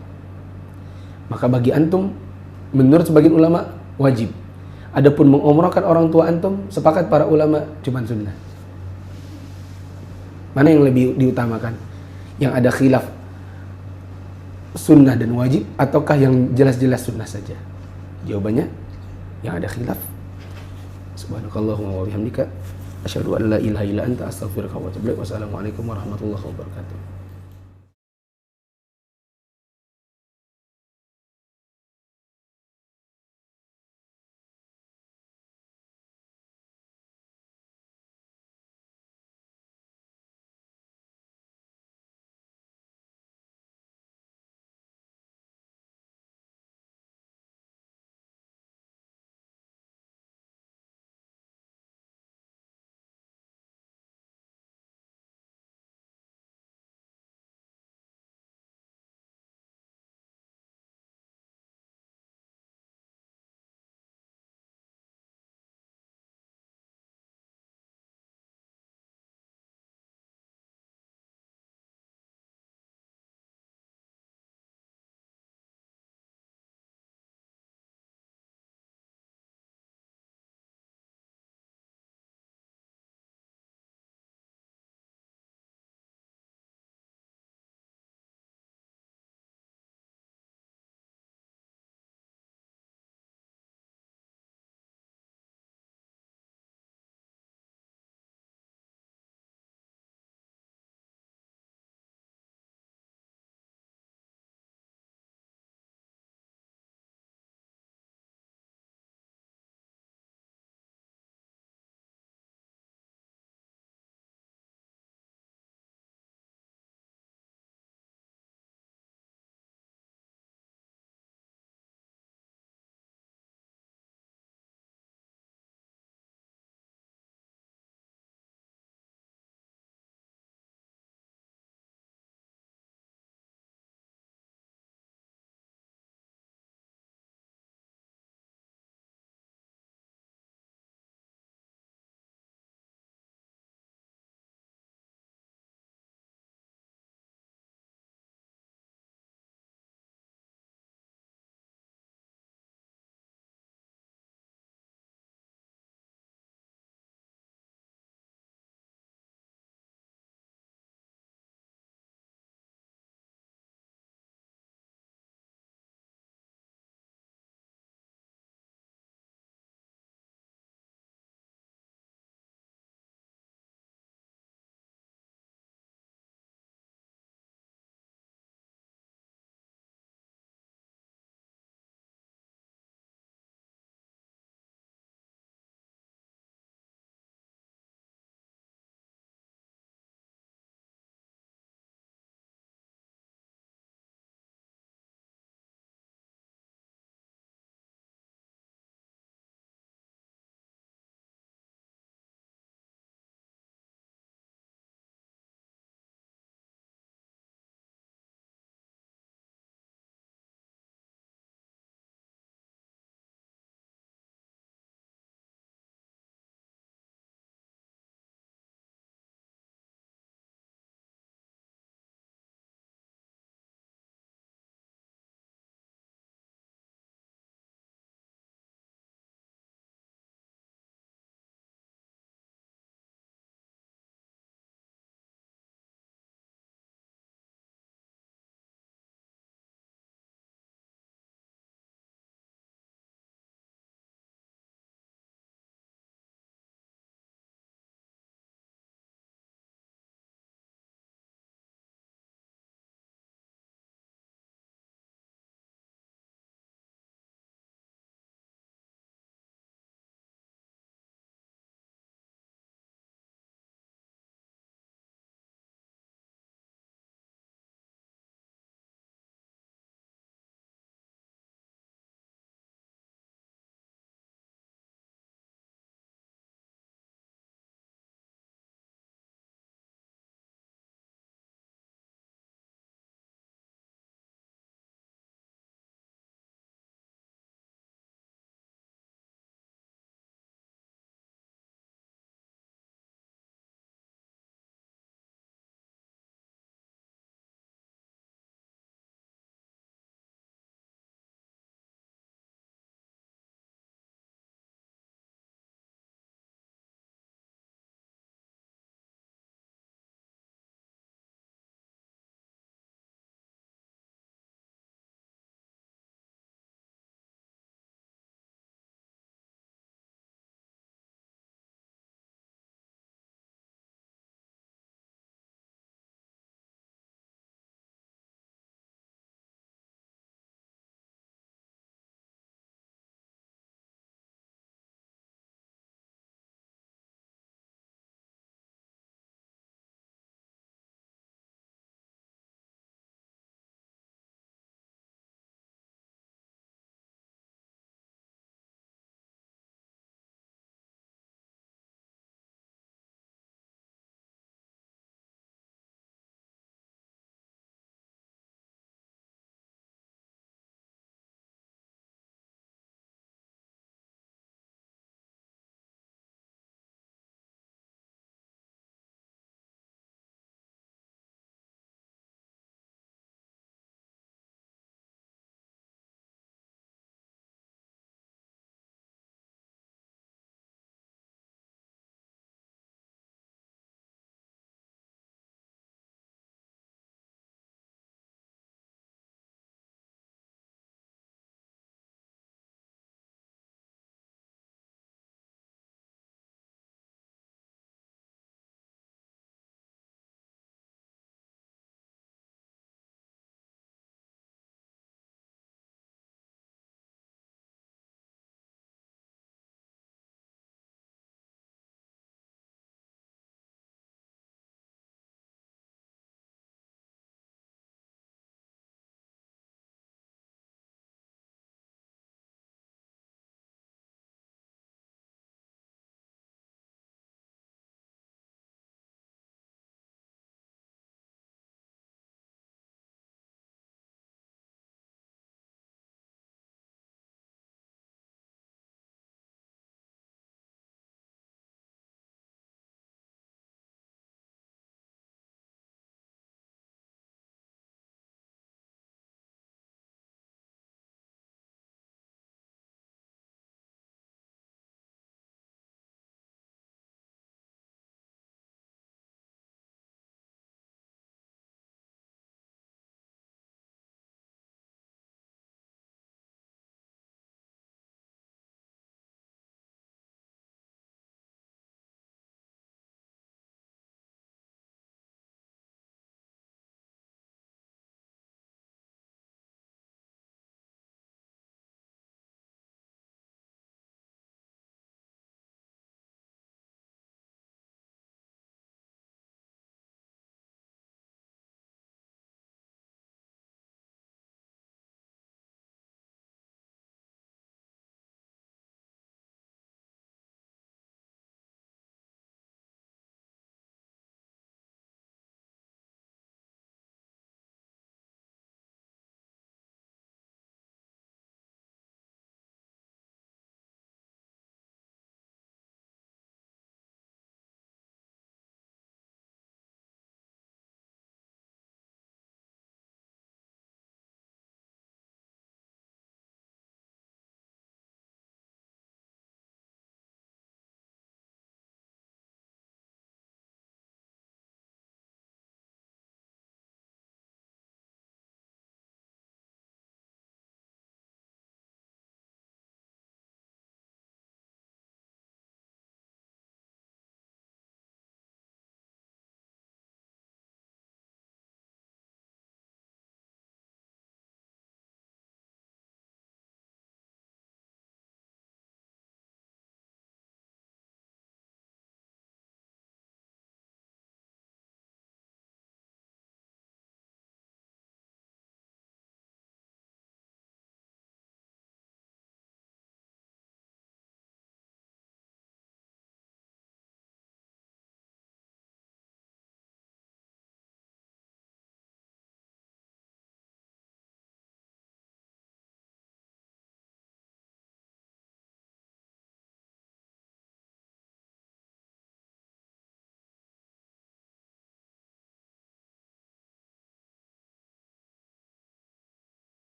Maka bagi antum, menurut sebagian ulama wajib. Adapun mengumrahkan orang tua antum, sepakat para ulama cuma sunnah. Mana yang lebih diutamakan? Yang ada khilaf sunnah dan wajib, ataukah yang jelas-jelas sunnah saja? Jawabannya yang ada khilaf. Subhanakallahumma wa bihamdika asyhadu an la ilaha illa anta astaghfiruka wa atubu ilaik. Wassalamualaikum warahmatullahi wabarakatuh.